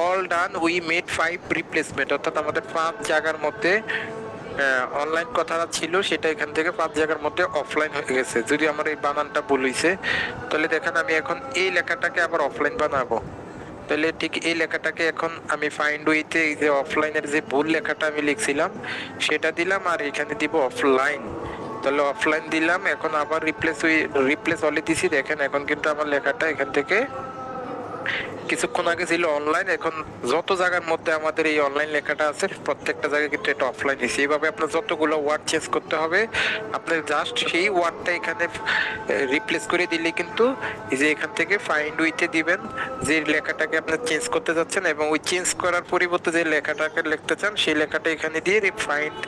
all done we made 5 replacement, অর্থাৎ আমাদের 5 জায়গার মধ্যে অনলাইন কথাটা ছিল সেটা এখান থেকে 5 জায়গার মধ্যে অফলাইন হয়ে গেছে। যদি আমার এই বানানটা ভুল হইছে, তাহলে দেখেন আমি এখন এই লেখাটাকে আবার অফলাইন বানাবো, তাহলে ঠিক এই লেখাটাকে এখন আমি ফাইন্ড উইথে এই যে অফলাইনের যে ভুল লেখাটা আমি লিখছিলাম সেটা দিলাম, আর এখানে দিব অফলাইন। তাহলে অফলাইন দিলাম, এখন আবার রিপ্লেস অলে দিছি, দেখেন এখন কিন্তু আমার লেখাটা এখান থেকে কিছুক্ষণ আগে ছিল অনলাইন, এখন যত জায়গার মধ্যে আমাদের এই অনলাইন লেখাটা আছে প্রত্যেকটা জায়গায় কিন্তু এটা অফলাইন হয়েছে। এইভাবে আপনার যতগুলো ওয়ার্ড চেঞ্জ করতে হবে, আপনি জাস্ট সেই ওয়ার্ডটা এখানে রিপ্লেস করে দিলে কিন্তু এই যে এখান থেকে ফাইন্ড উইথে দিবেন যে লেখাটাকে আপনি চেঞ্জ করতে যাচ্ছেন, এবং ওই চেঞ্জ করার পরিবর্তে যে লেখাটাকে লিখতে চান সেই লেখাটা এখানে দিয়ে ফাইন্ড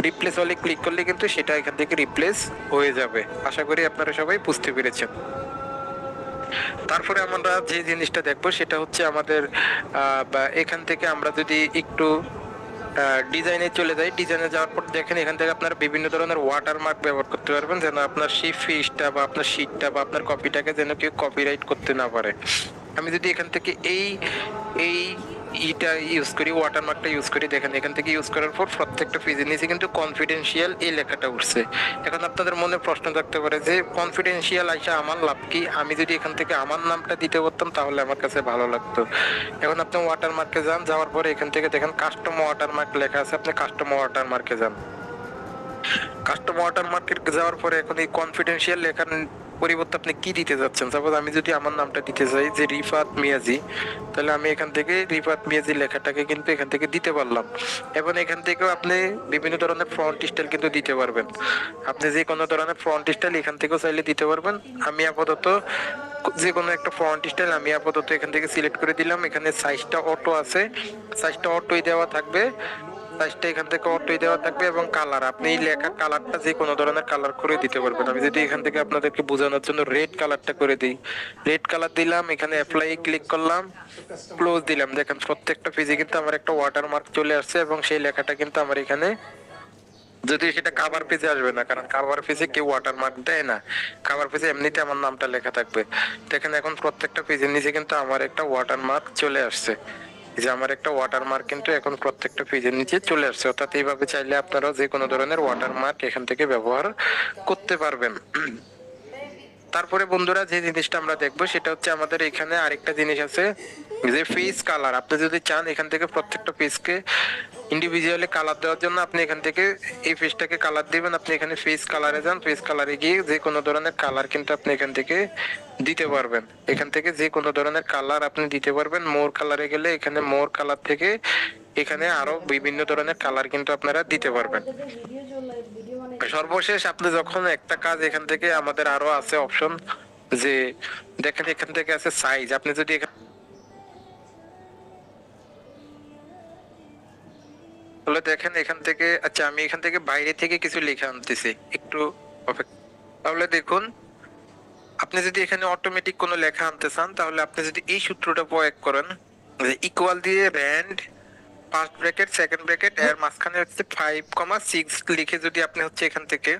রিপ্লেস হলে ক্লিক করলে কিন্তু সেটা এখান থেকে রিপ্লেস হয়ে যাবে। আশা করি আপনারা সবাই বুঝতে পেরেছেন। তারপরে আমরা যে জিনিসটা দেখবো সেটা হচ্ছে আমাদের বা এখান থেকে আমরা যদি একটু ডিজাইনে চলে যাই, ডিজাইনে যাওয়ার পর দেখেন এখান থেকে আপনারা বিভিন্ন ধরনের ওয়াটারমার্ক ব্যবহার করতে পারবেন, যেন আপনার সেই ফিশটা বা আপনার শীটটা বা আপনার কপিটাকে যেন কেউ কপিরাইট করতে না পারে। আমি যদি এখান থেকে এই এই ইটা ইউজ করি, ওয়াটারমার্কটা ইউজ করি, দেখেন এখান থেকে ইউজ করার পর প্রত্যেকটা পেজের নিচে কিন্তু কনফিডেন্সিয়াল এই লেখাটা উঠছে। এখন আপনাদের মনে প্রশ্ন থাকতে পারে যে কনফিডেন্সিয়াল আইসা আমার লাভ কি, আমি যদি এখান থেকে আমার নামটা দিতে পারতাম তাহলে আমার কাছে ভালো লাগতো। এখন আপনি ওয়াটারমার্কে যান, যাওয়ার পরে এখান থেকে দেখেন কাস্টম ওয়াটারমার্ক লেখা আছে, আপনি কাস্টম ওয়াটারমার্কে যান। কাস্টম ওয়াটারমার্কে যাওয়ার পরে এখন এই কনফিডেন্সিয়াল লেখার পরিবর্তে আপনি কি দিতে যাচ্ছেন, সাপোজ আমি যদি আমার নামটা দিতে চাই যে রিফাত মিয়াজি, তাহলে আমি এখান থেকে রিফাত মিয়াজি লেখাটাকে কিন্তু এখান থেকে দিতে পারলাম। এবং এখান থেকেও আপনি বিভিন্ন ধরনের ফ্রন্ট স্টাইল কিন্তু দিতে পারবেন, আপনি যে কোনো ধরনের ফ্রন্ট স্টাইল এখান থেকেও চাইলে দিতে পারবেন। আমি আপাতত যে কোনো একটা ফ্রন্ট স্টাইল আমি আপাতত এখান থেকে সিলেক্ট করে দিলাম। এখানে সাইজটা অটো আছে, সাইজটা অটোই দেওয়া থাকবে, সাইজটা এখান থেকে অটোই দেওয়া থাকবে, এবং কালার আপনি এই লেখার কালারটা যে কোনো ধরনের কালার করে দিতে পারবেন। আমি যদি এখান থেকে আপনাদেরকে বোঝানোর জন্য রেড কালারটা করে দিই, রেড কালার দিলাম, এখানে অ্যাপ্লাই ক্লিক করলাম, ক্লোজ দিলাম, দেখেন প্রত্যেকটা পেজে কিন্তু আমার একটা ওয়াটারমার্ক চলে আসছে, এবং সেই লেখাটা কিন্তু আমার এখানে, যদি সেটা কাভার পেজে আসবে না, কারণ কাভার পেজে কেউ ওয়াটারমার্ক দেয় না, কাভার পেজে এমনিতে আমার নামটা লেখা থাকবে। দেখেন এখন প্রত্যেকটা পেজের নিচে কিন্তু আমার একটা ওয়াটারমার্ক চলে আসছে, যে আমার একটা ওয়াটারমার্ক কিন্তু এখন প্রত্যেকটা পেজের নিচে চলে আসছে। অর্থাৎ এইভাবে চাইলে আপনারাও যে কোনো ধরনের ওয়াটারমার্ক এখান থেকে ব্যবহার করতে পারবেন। তারপরে বন্ধুরা যে জিনিসটা আমরা দেখবো সেটা হচ্ছে আমাদের এখানে আরেকটা জিনিস আছে, যে ফেস কালার। আপনি যদি চান এখান থেকে প্রত্যেকটা পেজকে ইন্ডিভিজুয়ালি কালার দেওয়ার জন্য আপনি এখান থেকে এই পেজটাকে কালার দিবেন, আপনি এখানে ফেস কালারে যান, ফেস কালারে গিয়ে যে কোনো ধরনের কালার কিন্তু আপনি এখান থেকে দিতে পারবেন। এখান থেকে যে কোনো ধরনের কালার আপনি দিতে পারবেন। মোর কালারে গেলে এখানে মোর কালার থেকে এখানে আরো বিভিন্ন ধরনের কালার কিন্তু আপনারা দিতে পারবেন। সর্বশেষ আপনি যখন একটা কাজ এখান থেকে আমাদের আরো আছে অপশন, যে দেখেন এখান থেকে আছে সাইজ, আপনি যদি তাহলে দেখেন এখান থেকে, আচ্ছা আমি এখান থেকে বাইরে থেকে কিছু লেখা আনতেছি, একটু তাহলে দেখুন আপনি যদি এখানে অটোমেটিক কোনো লেখা আনতে চান তাহলে আপনি যদি এই সূত্রটা প্রয়োগ করেন, যে ইকুয়াল দিয়ে RAND first bracket second bracket এর মাঝখানে হচ্ছে 5,6 লিখে যদি আপনি হচ্ছে এখান থেকে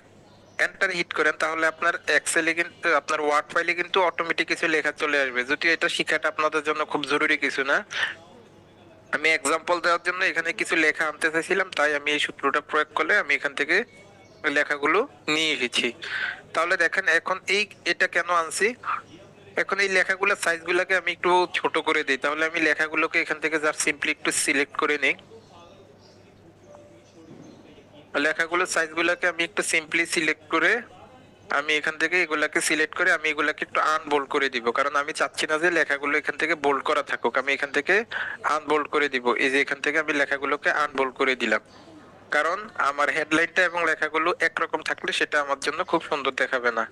এন্টার হিট করেন, তাহলে আপনার এক্সেলে কিন্তু আপনার ওয়ার্ড ফাইলে কিন্তু অটোমেটিক কিছু লেখা চলে আসবে। যদিও এটা শিখাটা আপনাদের জন্য খুব জরুরি কিছু না, আমি এক্সাম্পল দেওয়ার জন্য এখানে কিছু লেখা আনতে চাইছিলাম, তাই আমি এই সূত্রটা প্রয়োগ করলে আমি এখান থেকে লেখাগুলো নিয়ে এসেছি। তাহলে দেখেন এখন এটা কেন আনছি, এখন এই লেখাগুলোর সাইজ গুলাকে আমি একটু ছোট করে দিই, তাহলে আমি লেখাগুলোকে এখান থেকে জাস্ট সিম্পলি একটু সিলেক্ট করে নেই, লেখাগুলোর সাইজগুলোকে আমি একটু সিম্পলি সিলেক্ট করে আমি এখান থেকে এগুলাকে সিলেক্ট করে আমি এগুলাকে একটু আনবোল্ড করে দিব, কারণ আমি চাচ্ছি না যে লেখাগুলো এখান থেকে বোল্ড করা থাকুক। আমি এখান থেকে আনবোল্ড করে দিব। এই যে এখান থেকে আমি লেখাগুলোকে আনবোল্ড করে দিলাম, কারণ আমার হেডলাইনটা এবং লেখাগুলো একরকম থাকলে সেটা আমার জন্য খুব সুন্দর দেখাবে না।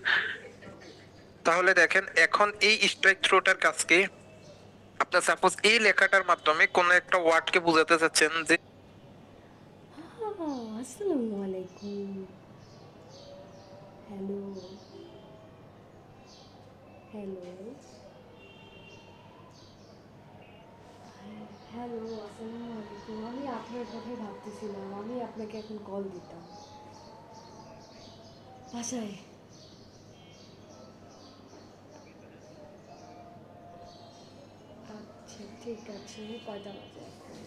তাহলে দেখেন এখন এই স্ট্রাইক থ্রোটার কাজ কি? আপনার সাপোজ এই লেখাটার মাধ্যমে কোন একটা ওয়ার্ডকে বোঝাতে চাচ্ছেন যে আসসালামু আলাইকুম। হ্যালো হ্যালো হ্যালো, আসসালামু আলাইকুম। আমি আপনার কথাই ভাবতেছিলাম, আমি আপনাকে এখন কল দিতাম বাসায়। আচ্ছা ঠিক আছে, কয়টা বাজে এখন?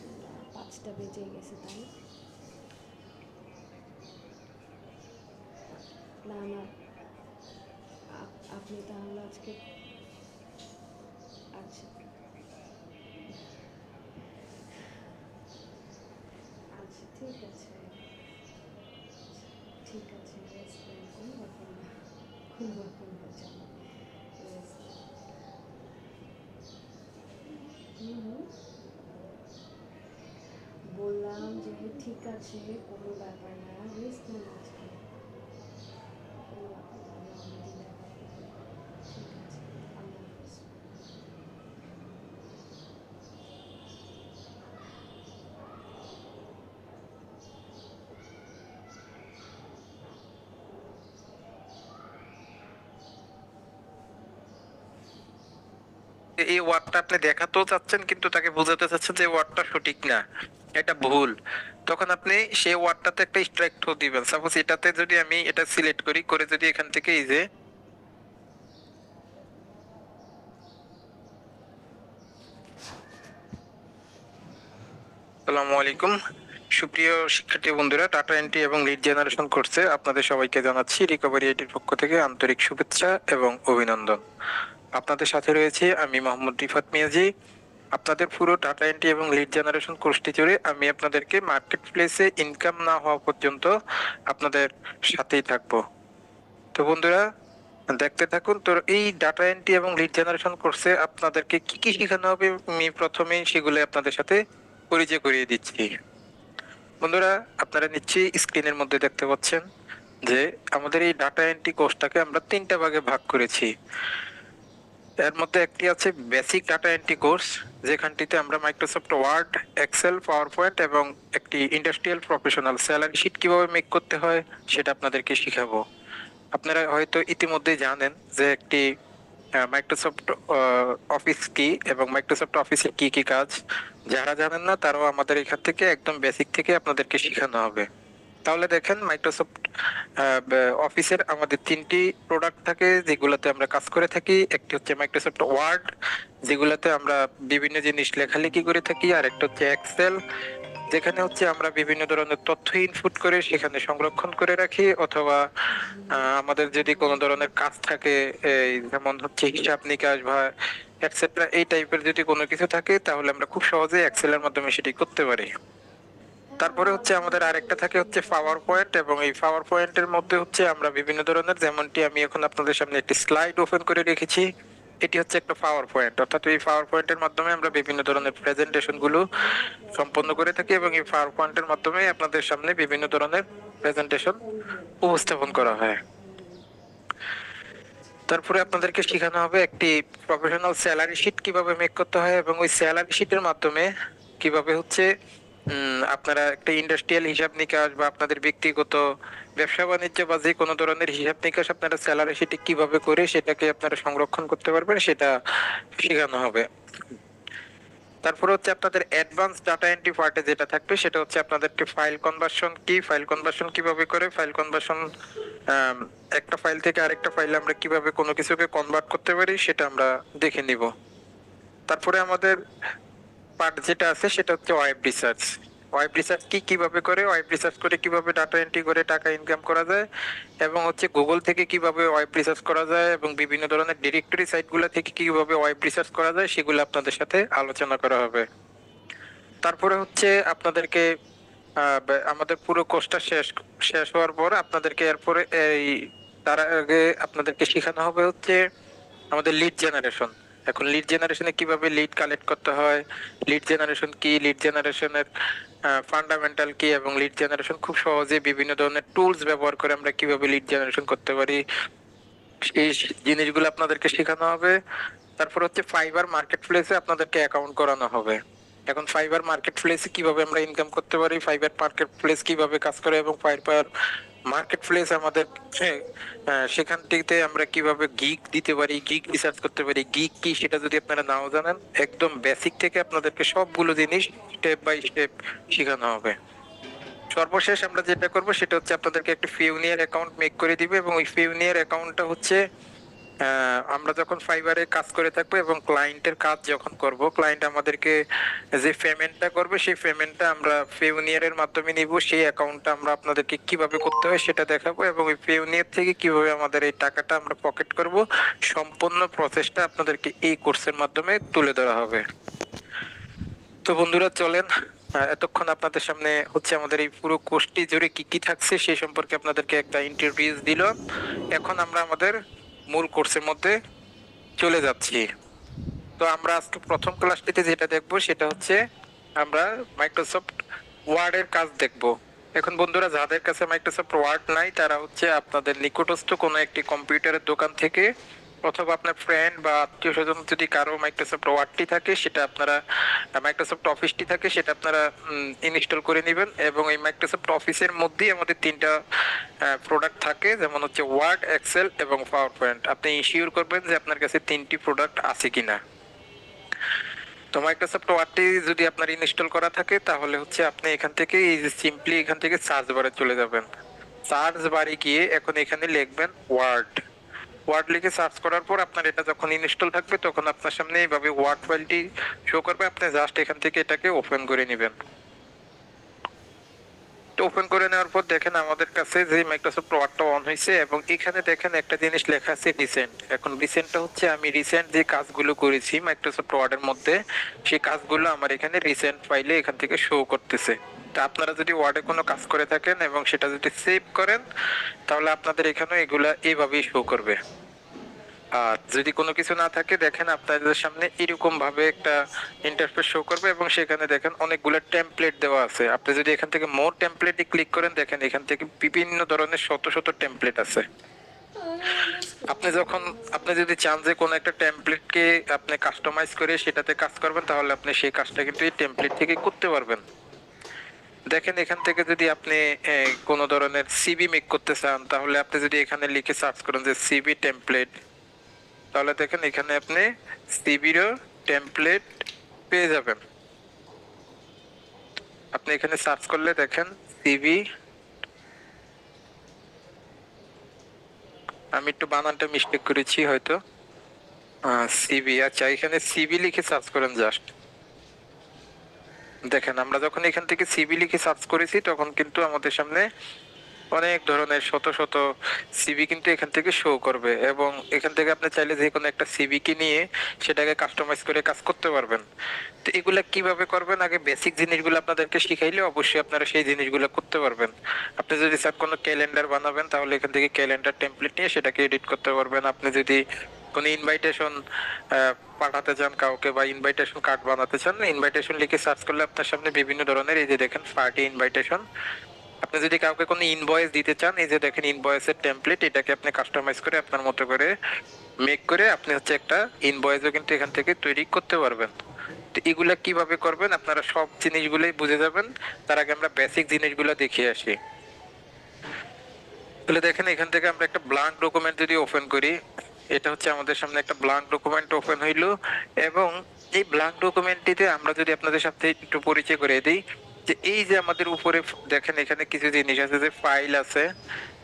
5টা বেজে গেছে তাই? না না, আপনি তাহলে আজকে, আচ্ছা আচ্ছা ঠিক আছে, ঠিক আছে, রেস্ট নেন, কোনো ব্যাপার না, কোনো ব্যাপার না, চলো রেস্ট। হুম, বললাম যে ঠিক আছে, কোনো ব্যাপার না, রেস্ট নেন আজকে, কোনো ব্যাপার না, আমি ডিনার করবো। ঠিক আছে, আল্লাহ হাফিজ। এই ওয়ার্ডটা আপনি দেখাতেও চাচ্ছেন কিন্তু তাকে বোঝাতে চাচ্ছেন যে ওয়ার্ডটা সঠিক না, এটা ভুল। তখন আপনি সেই ওয়ার্ডটাতে একটা স্ট্রাইক থ্রো দিবেন। সাপোজ এটাতে যদি আমি এটা সিলেক্ট করি, করে যদি এখান থেকে এই যে আসসালামু আলাইকুম, সুপ্রিয় শিক্ষার্থী বন্ধুরা, টাটা এন্ট্রি এবং লিড জেনারেশন কোর্সে আপনাদের সবাইকে জানাচ্ছি রিকভারি আইটির পক্ষ থেকে আন্তরিক শুভেচ্ছা এবং অভিনন্দন। আপনাদের সাথে রয়েছে আমি মোহাম্মদ রিফাত মিয়াজি। আপনাদের পুরো ডাটা এন্ট্রি এবং লিড জেনারেশন কোর্সটি জুড়ে আমি আপনাদেরকে মার্কেট প্লেসে ইনকাম না হওয়া পর্যন্ত আপনাদের সাথেই থাকবো। তো বন্ধুরা, দেখতে থাকুন। তো এই ডাটা এন্ট্রি এবং লিড জেনারেশন কোর্সে আপনাদেরকে কি কি শেখানো হবে আমি প্রথমেই সেগুলো আপনাদের সাথে পরিচয় করিয়ে দিচ্ছি। বন্ধুরা, আপনারা নিশ্চয়ই স্ক্রিনের মধ্যে দেখতে পাচ্ছেন যে আমাদের এই ডাটা এন্ট্রি কোর্সটাকে আমরা 3টা ভাগে ভাগ করেছি। এর মধ্যে একটি আছে বেসিক ডাটা এন্ট্রি কোর্স, যেখানটিতে আমরা Microsoft Word, Excel, PowerPoint এবং একটি ইন্ডাস্ট্রিয়াল প্রফেশনাল স্যালারি শিট কিভাবে মেক করতে হয় সেটা আপনাদেরকে শিখাবো। আপনারা হয়তো ইতিমধ্যেই জানেন যে একটি মাইক্রোসফট অফিস কি এবং মাইক্রোসফট অফিসের কি কি কাজ। যারা জানেন না তারাও আমাদের এখান থেকে একদম বেসিক থেকে আপনাদেরকে শেখানো হবে। তাহলে দেখেন, মাইক্রোসফট অফিসের আমাদের 3টি প্রোডাক্ট থাকে যেগুলোতে আমরা কাজ করে থাকি। একটি হচ্ছে মাইক্রোসফট ওয়ার্ড, যেগুলোতে আমরা বিভিন্ন জিনিস লেখালেখি করে থাকি, আর একটা হচ্ছে এক্সেল, যেখানে হচ্ছে আমরা বিভিন্ন ধরনের তথ্য ইনপুট করে সেখানে সংরক্ষণ করে রাখি, অথবা আমাদের যদি কোনো ধরনের কাজ থাকে, এই যেমন হচ্ছে হিসাব নিকাশ বা এটসেট্রা, এই টাইপের যদি কোনো কিছু থাকে তাহলে আমরা খুব সহজে এক্সেলের মাধ্যমে সেটি করতে পারি। তারপরে হচ্ছে আমাদের আরেকটা থাকে হচ্ছে পাওয়ার পয়েন্ট, এবং এই পাওয়ার পয়েন্টের মধ্যে হচ্ছে আমরা বিভিন্ন ধরনের, যেমনটি আমি এখন আপনাদের সামনে একটি স্লাইড ওপেন করে রেখেছি, এটি হচ্ছে একটা পাওয়ার পয়েন্ট। অর্থাৎ এই পাওয়ার পয়েন্টের মাধ্যমে আমরা বিভিন্ন ধরনের প্রেজেন্টেশন গুলো সম্পন্ন করে থাকি, এবং এই পাওয়ার পয়েন্টের মাধ্যমে আপনাদের সামনে বিভিন্ন ধরনের প্রেজেন্টেশন উপস্থাপন করা হয়। তারপরে আপনাদেরকে শেখানো হবে একটি প্রফেশনাল স্যালারি শিট কিভাবে মেক করতে হয়, এবং ওই স্যালারি শিটের মাধ্যমে কিভাবে হচ্ছে আপনারা একটা ইন্ডাস্ট্রিয়াল হিসাব নিকাশ বা আপনাদের ব্যক্তিগত ব্যবসা বাণিজ্য বা যে কোনো ধরনের হিসাব নিকাশ আপনারা স্যালারি শিটে কিভাবে করে সেটাকে আপনারা সংরক্ষণ করতে পারবেন সেটা শেখানো হবে। তারপরে হচ্ছে আপনাদের অ্যাডভান্স ডাটা এন্ট্রি পার্টে যেটা থাকবে সেটা হচ্ছে আপনাদেরকে ফাইল কনভার্সন কি, ফাইল কনভার্সন কিভাবে করে, ফাইল কনভার্সন একটা ফাইল থেকে আরেকটা ফাইলে আমরা কিভাবে কোনো কিছুকে কনভার্ট করতে পারি সেটা আমরা দেখে নিব। তারপরে আমাদের পার্ট যেটা আছে সেটা হচ্ছে ওয়েব রিসার্চ। ওয়েব রিসার্চ কি, কিভাবে করে ওয়েব রিসার্চ করে কিভাবে ডাটা এন্ট্রি করে টাকা ইনকাম করা যায়, এবং হচ্ছে গুগল থেকে কিভাবে ওয়েব রিসার্চ করা যায়, এবং বিভিন্ন ধরনের ডিরেক্টরি সাইটগুলো থেকে কিভাবে ওয়েব রিসার্চ করা যায় সেগুলো আপনাদের সাথে আলোচনা করা হবে। তারপরে হচ্ছে আপনাদেরকে আমাদের পুরো কোর্সটা শেষ শেষ হওয়ার পর আপনাদেরকে এরপরে তার আগে আপনাদেরকে শেখানো হবে হচ্ছে আমাদের লিড জেনারেশন। এখন লিড জেনারেশনে কিভাবে লিড কালেক্ট করতে হয়, লিড জেনারেশন কি, লিড জেনারেশনের ফান্ডামেন্টাল কি, এবং লিড জেনারেশন খুব সহজে বিভিন্ন ধরনের টুলস ব্যবহার করে আমরা কিভাবে লিড জেনারেশন করতে পারি, এই জিনিসগুলো আপনাদেরকে শেখানো হবে। তারপর হচ্ছে ফাইবার মার্কেট প্লেসে আপনাদেরকে অ্যাকাউন্ট করানো হবে। এখন ফাইবার মার্কেট প্লেসে কিভাবে আমরা ইনকাম করতে পারি, ফাইবার মার্কেট প্লেস কিভাবে কাজ করে, এবং ফাইবার মার্কেট প্লেস আমাদের সেখান থেকে আমরা কিভাবে গিগ দিতে পারি, গিগ রিসার্চ করতে পারি, গিগ কি সেটা যদি আপনারা নাও জানেন, একদম বেসিক থেকে আপনাদেরকে সবগুলো জিনিস স্টেপ বাই স্টেপ শেখানো হবে। সর্বশেষ আমরা যেটা করব সেটা হচ্ছে আপনাদেরকে একটা ফিউনিয়ার অ্যাকাউন্ট মেক করে দিবে, এবং ওই ফিউনিয়ার অ্যাকাউন্টটা হচ্ছে আমরা যখন ফাইবারে কাজ করে থাকবো এবং ক্লায়েন্টের কাজ যখন করব, ক্লায়েন্ট আমাদেরকে যে পেমেন্টটা করবে সেই পেমেন্টটা আমরা পেওনিয়ারের মাধ্যমে নিব। সেই অ্যাকাউন্টটা আমরা আপনাদেরকে কিভাবে করতে হয় সেটা দেখাবো, এবং ওই পেওনিয়ার থেকে কিভাবে আমাদের এই টাকাটা আমরা পকেট করব, সম্পূর্ণ প্রসেসটা আপনাদেরকে এই কোর্সের মাধ্যমে তুলে ধরা হবে। তো বন্ধুরা চলেন, এতক্ষণ আপনাদের সামনে হচ্ছে আমাদের এই পুরো কোর্সটি জুড়ে কি কি থাকছে সেই সম্পর্কে আপনাদেরকে একটা ইন্ট্রোডিউস দিল। এখন আমরা আমাদের মূল কোর্সের মধ্যে চলে যাচ্ছি। তো আমরা আজকে প্রথম ক্লাসটিতে যেটা দেখব সেটা হচ্ছে আমরা মাইক্রোসফট ওয়ার্ডের কাজ দেখব। এখন বন্ধুরা যাদের কাছে মাইক্রোসফট ওয়ার্ড নাই তারা হচ্ছে আপনাদের নিকটস্থ কোনো একটি কম্পিউটারের দোকান থেকে অথবা আপনার ফ্রেন্ড বা আত্মীয় স্বজন যদি কারো মাইক্রোসফট ওয়ার্ডটি থাকে, সেটা আপনারা মাইক্রোসফট অফিসটি থাকে সেটা আপনারা ইনস্টল করে নেবেন। এবং এই মাইক্রোসফট অফিসের মধ্যেই আমাদের তিনটা প্রোডাক্ট থাকে, যেমন হচ্ছে ওয়ার্ড, এক্সেল এবং পাওয়ার পয়েন্ট। আপনি ইনশিওর করবেন যে আপনার কাছে তিনটি প্রোডাক্ট আছে কিনা। তো মাইক্রোসফট ওয়ার্ডটি যদি আপনার ইনস্টল করা থাকে তাহলে হচ্ছে আপনি এখান থেকে এই যে সিম্পলি এখান থেকে সার্চ বারে চলে যাবেন। সার্চ বারে গিয়ে এখন এখানে লিখবেন ওয়ার্ড। ওয়ার্ড লিখে সার্চ করার পর আপনার এটা যখন ইনস্টল থাকবে তখন আপনার সামনে এইভাবে ওয়ার্ড ফাইলটি শো করবে। আপনি জাস্ট এখান থেকে এটাকে ওপেন করে নেবেন। তো ওপেন করে নেওয়ার পর দেখেন আমাদের কাছে যে মাইক্রোসফট ওয়ার্ডটা অন হয়েছে, এবং এখানে দেখেন একটা জিনিস লেখা আছে রিসেন্ট। এখন রিসেন্টটা হচ্ছে আমি রিসেন্ট যে কাজগুলো করেছি মাইক্রোসফট ওয়ার্ডের মধ্যে, সেই কাজগুলো আমার এখানে রিসেন্ট ফাইলে এখান থেকে শো করতেছে। তা আপনারা যদি ওয়ার্ডে কোনো কাজ করে থাকেন এবং সেটা যদি সেভ করেন তাহলে আপনাদের এখানে এগুলা এইভাবেই শো করবে। আর যদি কোনো কিছু না থাকে দেখেন আপনাদের সামনে এরকম ভাবে একটা ইন্টারফেস শো করবে, এবং সেখানে দেখেন অনেকগুলো টেমপ্লেট দেওয়া আছে। আপনি যদি এখান থেকে মোর টেমপ্লেটে ক্লিক করেন দেখেন এখান থেকে বিভিন্ন ধরনের শত শত টেমপ্লেট আছে। আপনি যদি চান যে কোনো একটা টেমপ্লেটকে আপনি কাস্টমাইজ করে সেটাতে কাজ করবেন তাহলে আপনি সেই কাজটা কিন্তু এই টেমপ্লেট থেকে করতে পারবেন। দেখেন এখান থেকে যদি আপনি কোনো ধরনের সিভি মেক করতে চান তাহলে আপনি যদি এখানে লিখে সার্চ করেন যে সিভি টেমপ্লেট, তাহলে দেখেন এখানে আপনি সিভিরও টেমপ্লেট পেয়ে যাবেন। আপনি এখানে সার্চ করলে দেখেন সিভি, আমি একটু বানানটা মিস্টেক করেছি হয়তো, সিভি। আচ্ছা এখানে সিভি লিখে সার্চ করেন জাস্ট। দেখেন আমরা যখন এখান থেকে সিভি লিখে সার্চ করেছি তখন কিন্তু আমাদের সামনে অনেক ধরনের শত শত সিভি কিন্তু এখান থেকে শো করবে, এবং এখান থেকে আপনি চাইলে যে কোনো একটা সিভি কে নিয়ে সেটাকে কাস্টমাইজ করে কাজ করতে পারবেন। তো এগুলা কিভাবে করবেন, আগে বেসিক জিনিসগুলো আপনাদেরকে শিখাইলে অবশ্যই আপনারা সেই জিনিসগুলো করতে পারবেন। আপনি যদি স্যার কোনো ক্যালেন্ডার বানাবেন তাহলে এখান থেকে ক্যালেন্ডার টেমপ্লেট নিয়ে সেটাকে এডিট করতে পারবেন। আপনি যদি কোনো ইনভাইটেশন পাঠাতে চান কাউকে বা ইনভাইটেশন কার্ড বানাতে চান, ইনভাইটেশন লিখে সার্চ করলে আপনার সামনে বিভিন্ন ধরনের এই যে দেখেন পার্টি ইনভাইটেশন। আপনি যদি কাউকে কোনো ইনভয়েস দিতে চান এই যে দেখেন ইনভয়েসের টেমপ্লেট, এটাকে আপনি কাস্টমাইজ করে আপনার মতো করে মেক করে আপনি হচ্ছে একটা ইনভয়েসও কিন্তু এখান থেকে তৈরি করতে পারবেন। তো এগুলা কিভাবে করবেন আপনারা সব জিনিসগুলোই বুঝে যাবেন। তার আগে আমরা বেসিক জিনিসগুলো দেখিয়ে আসি। তাহলে দেখেন এখান থেকে আমরা একটা ব্ল্যাঙ্ক ডকুমেন্ট যদি ওপেন করি, এটা হচ্ছে আমাদের সামনে একটা ব্ল্যাঙ্ক ডকুমেন্ট ওপেন হইলো, এবং এই ব্ল্যাঙ্ক ডকুমেন্টটিতে আমরা যদি আপনাদের সাথে একটু পরিচয় করে দিই যে এই যে আমাদের উপরে দেখেন এখানে কিছু জিনিস আছে, যে ফাইল আছে,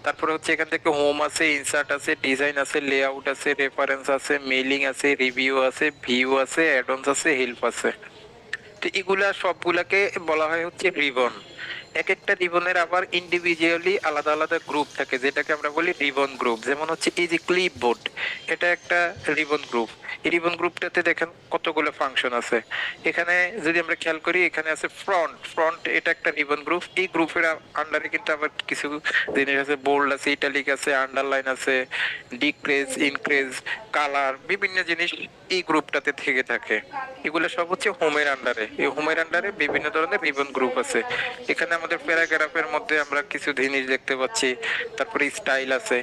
তারপরে হচ্ছে এখান থেকে হোম আছে, ইনসার্ট আছে, ডিজাইন আছে, লেআউট আছে, রেফারেন্স আছে, মেইলিং আছে, রিভিউ আছে, ভিউ আছে, অ্যাড অনস আছে, হেল্প আছে। তো এগুলা সবগুলাকে বলা হয় হচ্ছে রিবন। এক একটা রিবনের আবার ইন্ডিভিজুয়ালি আলাদা আলাদা গ্রুপ থাকে, যেটাকে আমরা বলি রিবন গ্রুপ। যেমন হচ্ছে এই যে ক্লিপ বোর্ড, এটা একটা রিবন গ্রুপ। এই রিবন গ্রুপটাতে দেখেন কতগুলো ফাংশন আছে। এখানে যদি আমরা খেয়াল করি, এখানে আছে ফ্রন্ট। ফ্রন্ট এটা একটা রিবন গ্রুপ। এই গ্রুপের আন্ডারে কিন্তু আবার কিছু জিনিস আছে, বোল্ড আছে, ইটালিক আছে, আন্ডারলাইন আছে, ডিক্রেজ, ইনক্রেজ, কালার, বিভিন্ন জিনিস এই গ্রুপটাতে থেকে থাকে। এগুলো সব হচ্ছে হোমের আন্ডারে। এই হোমের আন্ডারে বিভিন্ন ধরনের রিবন গ্রুপ আছে। এখানে আমাদের প্যারাগ্রাফের মধ্যে আমরা কিছু জিনিস দেখতে পাচ্ছি, তারপরে স্টাইল আছে,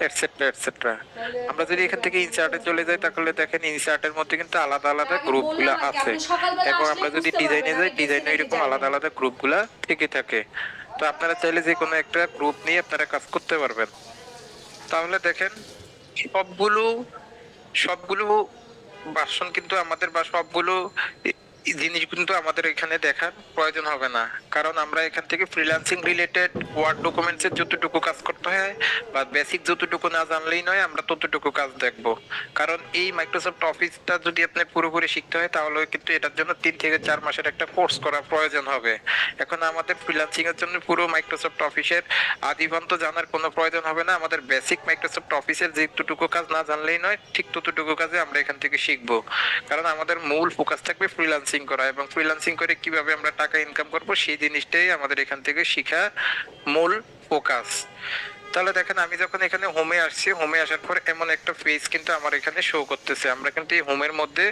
এটসেট্রা এটসেট্রা। আমরা যদি এখান থেকে ইনসার্টে চলে যাই, তাহলে দেখেন ইনসার্টের মধ্যে কিন্তু আলাদা আলাদা আমি গ্রুপগুলো বললাম না কি আছে। আপনি সকালবেলা এবং আসলে আমরা যদি বুঝতে ডিজাইনে পারবেন, যাই, আমি ডিজাইনে ডেফিনেটলি এরকম জানি। আলাদা আলাদা গ্রুপগুলা থেকে থাকে। তো আপনারা চাইলে যে কোনো একটা গ্রুপ নিয়ে আপনারা কাজ করতে পারবেন। তাহলে দেখেন সবগুলো সবগুলো ভার্সন কিন্তু আমাদের, বা সবগুলো জিনিস কিন্তু আমাদের এখানে দেখার প্রয়োজন হবে না। কারণ আমরা এখান থেকে ফ্রিল্যান্সিং রিলেটেড ওয়ার্ড ডকুমেন্টস এর যতটুকু কাজ করতে হয় বা বেসিক যতটুকু না জানলেই নয়, আমরা ততটুকু কাজ দেখব। কারণ এই মাইক্রোসফট অফিসটা যদি আপনি পুরোপুরি শিখতে হয়, তাহলে কিন্তু এটার জন্য 3 থেকে 4 মাসের একটা কোর্স করা প্রয়োজন হবে। এখন আমাদের ফ্রিল্যান্সিং এর জন্য পুরো মাইক্রোসফট অফিসের আদিভান্ত জানার কোনো প্রয়োজন হবে না। আমাদের বেসিক মাইক্রোসফট অফিসের যেটুকু কাজ না জানলেই নয়, ঠিক ততটুকু কাজে আমরা এখান থেকে শিখবো। কারণ আমাদের মূল ফোকাস থাকবে ফ্রিল্যান্সিং করা, এবং ফ্রিল্যান্সিং করে কিভাবে আমরা টাকা ইনকাম করব সেই জিনিসটাই আমাদের এখান থেকে শিখা মূল ফোকাস। তাহলে দেখেন আমি যখন এখানে হোমে আসছি, হোমে আসার পর এমন একটা পেজ কিন্তু আমার এখানে শো করতেছে। আমরা কিন্তু এই হোমের মধ্যে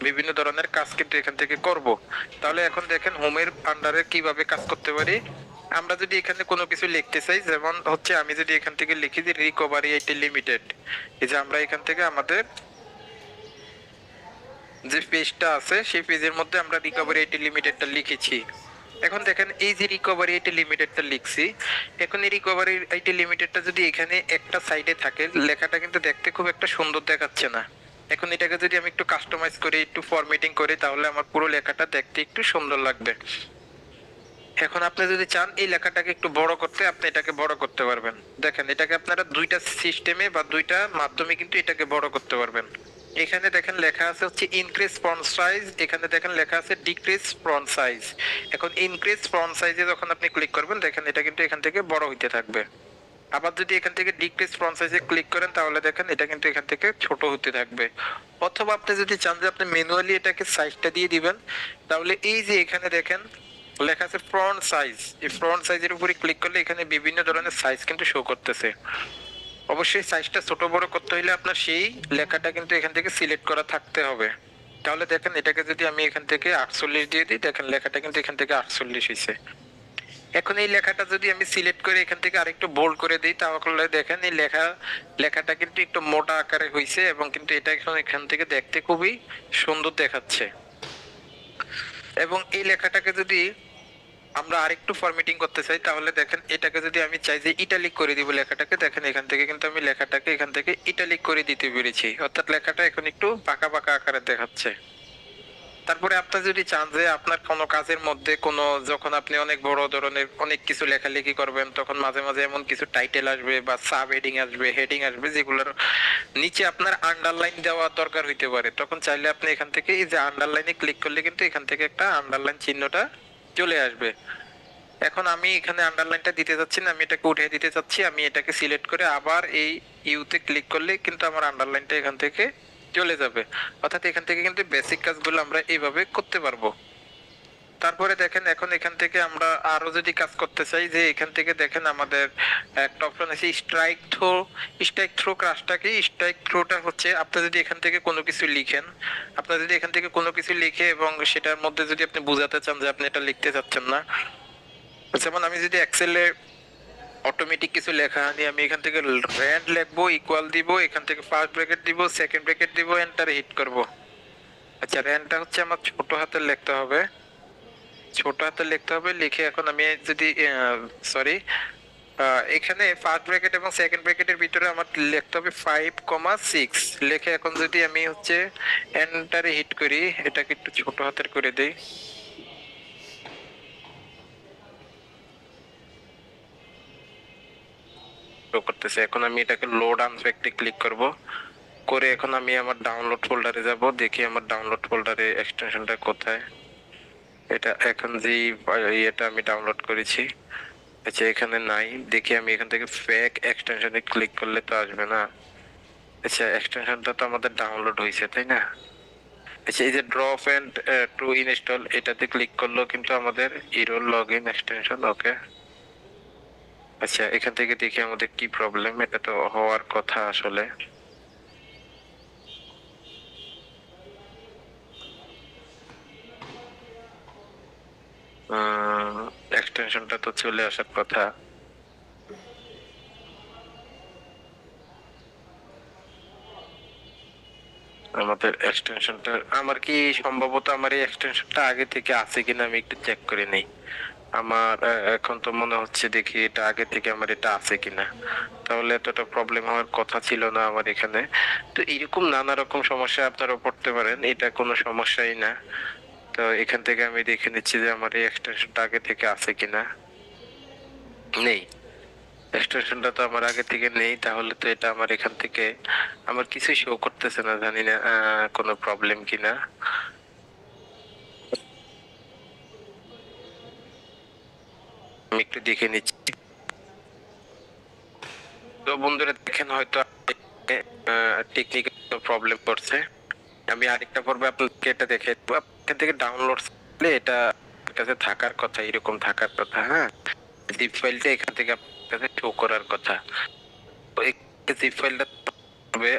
বিভিন্ন ধরনের কাজ কিন্তু এখান থেকে করব। তাহলে এখন দেখেন হোমের আন্ডারে কিভাবে কাজ করতে পারি। আমরা যদি এখানে কোনো কিছু লিখতে চাই, যেমন হচ্ছে আমি যদি এখান থেকে লিখি যে রিকভারি আইটি লিমিটেড, এই যে আমরা এখান থেকে আমাদের যে পেজটা আছে সেই পেজের মধ্যে আমরা রিকভারি আইটি লিমিটেডটা লিখেছি। এখন দেখেন এই যে রিকভারি আইটি লিমিটেডটা লিখছি, এখন এই রিকভারি আইটি লিমিটেডটা যদি এখানে একটা সাইডে থাকে, লেখাটা কিন্তু দেখতে খুব একটা সুন্দর দেখাচ্ছে না। এখন এটাকে যদি আমি একটু কাস্টমাইজ করি, একটু ফরম্যাটিং করি, তাহলে আমার পুরো লেখাটা দেখতে একটু সুন্দর লাগবে। এখন আপনি যদি চান এই লেখাটাকে একটু বড় করতে, আপনি এটাকে বড় করতে পারবেন। দেখেন এটাকে আপনারা দুইটা সিস্টেমে বা দুইটা মাধ্যমে কিন্তু এটাকে বড় করতে পারবেন। এখানে দেখেন লেখা আছে হচ্ছে ইনক্রিজ ফন্ট সাইজ, এখানে দেখেন লেখা আছে ডিক্রিজ ফন্ট সাইজ। এখন ইনক্রিজ ফন্ট সাইজে যখন আপনি ক্লিক করবেন, দেখেন এটা কিন্তু এখান থেকে বড় হইতে থাকবে। আবার যদি এখান থেকে ডিক্রিজ ফন্ট সাইজে ক্লিক করেন, তাহলে দেখেন এটা কিন্তু এখান থেকে ছোট হতে থাকবে। অথবা আপনি যদি চান যে আপনি ম্যানুয়ালি এটাকে সাইজটা দিয়ে দিবেন, তাহলে এই যে এখানে দেখেন লেখা আছে ফ্রন্ট সাইজ, এই ফ্রন্ট সাইজের উপরে ক্লিক করলে এখানে বিভিন্ন ধরনের সাইজ কিন্তু শো করতেছে। অবশ্যই সাইজটা ছোট বড় করতে হলে আপনার সেই লেখাটা কিন্তু এখান থেকে সিলেক্ট করা থাকতে হবে। তাহলে দেখেন এটাকে যদি আমি এখান থেকে 48 দিয়ে দিই, দেখেন লেখাটা কিন্তু এখান থেকে 48 হয়েছে। এখন এই লেখাটা যদি আমি সিলেক্ট করে এখান থেকে আরেকটু বোল্ড করে দিই, তাহলে দেখেন এই লেখাটা কিন্তু একটু মোটা আকারে হয়েছে, এবং কিন্তু এটা এখন এখান থেকে দেখতে খুবই সুন্দর দেখাচ্ছে। এবং এই লেখাটাকে যদি আমরা আরেকটু ফরম্যাটিং করতে চাই, তাহলে দেখেন এটাকে যদি আমি চাই যে ইটালিক করে দিব লেখাটাকে, দেখেন এখান থেকে কিন্তু আমি লেখাটাকে এখান থেকে ইটালিক করে দিতে পেরেছি। অর্থাৎ লেখাটা এখন একটু বাঁকা বাঁকা আকারে দেখাচ্ছে। তারপরে আপনি যদি চান যে আপনার কোনো কাজের মধ্যে কোনো, যখন আপনি অনেক বড় ধরনের অনেক কিছু লেখালেখি করবেন, তখন মাঝে মাঝে এমন কিছু টাইটেল আসবে বা সাব হেডিং আসবে, হেডিং আসবে, যেগুলোর নিচে আপনার আন্ডারলাইন দেওয়া দরকার হইতে পারে। তখন চাইলে আপনি এখান থেকে এই যে আন্ডারলাইনে ক্লিক করলে কিন্তু এখান থেকে একটা আন্ডারলাইন চিহ্নটা চলে আসবে। এখন আমি এখানে আন্ডারলাইনটা দিতে যাচ্ছি না, আমি এটাকে উঠিয়ে দিতে চাচ্ছি। আমি এটাকে সিলেক্ট করে আবার এই ইউতে ক্লিক করলে কিন্তু আমার আন্ডারলাইনটা এখান থেকে চলে যাবে। অর্থাৎ এখান থেকে কিন্তু বেসিক কাজগুলো আমরা এইভাবে করতে পারবো। তারপরে দেখেন এখন এখান থেকে আমরা আরো যদি কাজ করতে চাই, যে এখান থেকে দেখেন আমাদের একটা অপশন আছে স্ট্রাইক থ্রো। স্ট্রাইক থ্রো কাজটা কি? স্ট্রাইক থ্রোটা হচ্ছে আপনি যদি এখান থেকে কোনো কিছু লিখেন, আপনার যদি এখান থেকে কোনো কিছু লিখে এবং সেটার মধ্যে যদি আপনি বোঝাতে চান যে আপনি এটা লিখতে চাচ্ছেন না, যেমন আমি যদি এক্সেলে অটোমেটিক কিছু লেখা আনি, আমি এখান থেকে র্যান্ড লিখবো, ইকুয়াল দিব, এখান থেকে ফার্স্ট ব্র্যাকেট দিব, সেকেন্ড ব্র্যাকেট দিব, এন্টার হিট করব। আচ্ছা র্যান্ডটা হচ্ছে আমার ছোট হাতে লিখতে হবে, ছোট হাতে লিখতে হবে। লিখে এখন আমি যদি সরি, এখানে ফার্স্ট ব্র্যাকেট এবং সেকেন্ড ব্র্যাকেটের ভিতরে আমার লিখতে হবে 5,6 লিখে এখন যদি আমি হচ্ছে এন্টারে হিট করি, এটাকে একটু ছোট হাতের করে দেই। শো করতেছে। এখন আমি এটাকে লোড আনফেক্টে ক্লিক করব, করে এখন আমি আমার ডাউনলোড ফোল্ডারে যাব, দেখি আমার ডাউনলোড ফোল্ডারে এক্সটেনশনটা কোথায়। এটা এখন যে ইয়েটা আমি ডাউনলোড করেছি, আচ্ছা এখানে নাই, দেখি আমি এখান থেকে ফেক এক্সটেনশনে ক্লিক করলে তো আসবে না। আচ্ছা এক্সটেনশনটা তো আমাদের ডাউনলোড হয়েছে তাই না? আচ্ছা এই যে ড্রপ এন্ড টু ইনস্টল, এটাতে ক্লিক করলেও কিন্তু আমাদের ইরোর লগ ইন এক্সটেনশন। ওকে, আচ্ছা এখান থেকে দেখি আমাদের কি প্রবলেম, এটা তো হওয়ার কথা আসলে। এক্সটেনশনটা তো চলে আসার কথা। আমাদের এক্সটেনশনটা, আমার কি সম্ভবত আমার এই এক্সটেনশনটা আগে থেকে আছে কিনা আমি একটু চেক করে নেই। আমার এখন তো মনে হচ্ছে, দেখি এটা আগে থেকে আমার এটা আছে কিনা, তাহলে এতটা প্রবলেম হওয়ার কথা ছিল না আমার এখানে। তো এরকম নানা রকম সমস্যা আপনারা পড়তে পারেন, এটা কোনো সমস্যাই না। তো এখান থেকে আমি দেখে নিচ্ছি যে আমার এই এক্সটেনশনটা আগে থেকে আছে কিনা। নেই, এক্সটেনশনটা তো আমার আগে থেকে নেই, তাহলে তো এটা আমার এখান থেকে আমার কিছু শো করতেছে না, জানি না কোনো প্রবলেম কিনা। আমি একটু দেখে নিচ্ছি। তো বন্ধুরা দেখেন হয়তো টেকনিক্যাল প্রবলেম করছে। আমি আরেকটা পর্বে আপনাকে এটা দেখে দেবো। এখান থেকে ডাউনলোড করলে এটা আপনার কাছে থাকার কথা, এরকম থাকার কথা। হ্যাঁ, জিপ ফাইলটা এখান থেকে আপনার কাছে শো করার কথা। তো এই জিপ ফাইলটা হবে,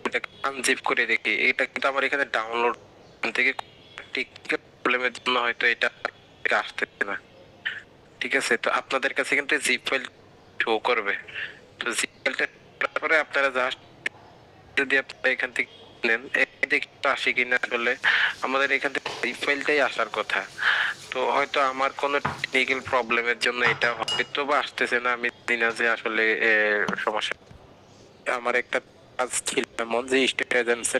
এটাকে আনজিপ করে দেখি। এটা কিন্তু আমার এখানে ডাউনলোড থেকে টেকনিক্যাল প্রবলেমের জন্য হয়তো এটা আসতেছে না। ঠিক আছে, তো আপনাদের কাছে কিন্তু জিপ ফাইল শো করবে। তো জিপ ফাইলটা পরে আপনারা জাস্ট যদি আপনারা এখান থেকে নেন, এই দেখতে আসে কিনা আসলে আমাদের এখান থেকে এই ফাইলটাই আসার কথা। তো হয়তো আমার কোনো টেকনিক্যাল প্রবলেমের জন্য এটা হয়তো বা আসতেছে না, আমি জানি না যে আসলে সমস্যা। আমার একটা কাজ ছিল এমন যে স্টেট এজেন্সি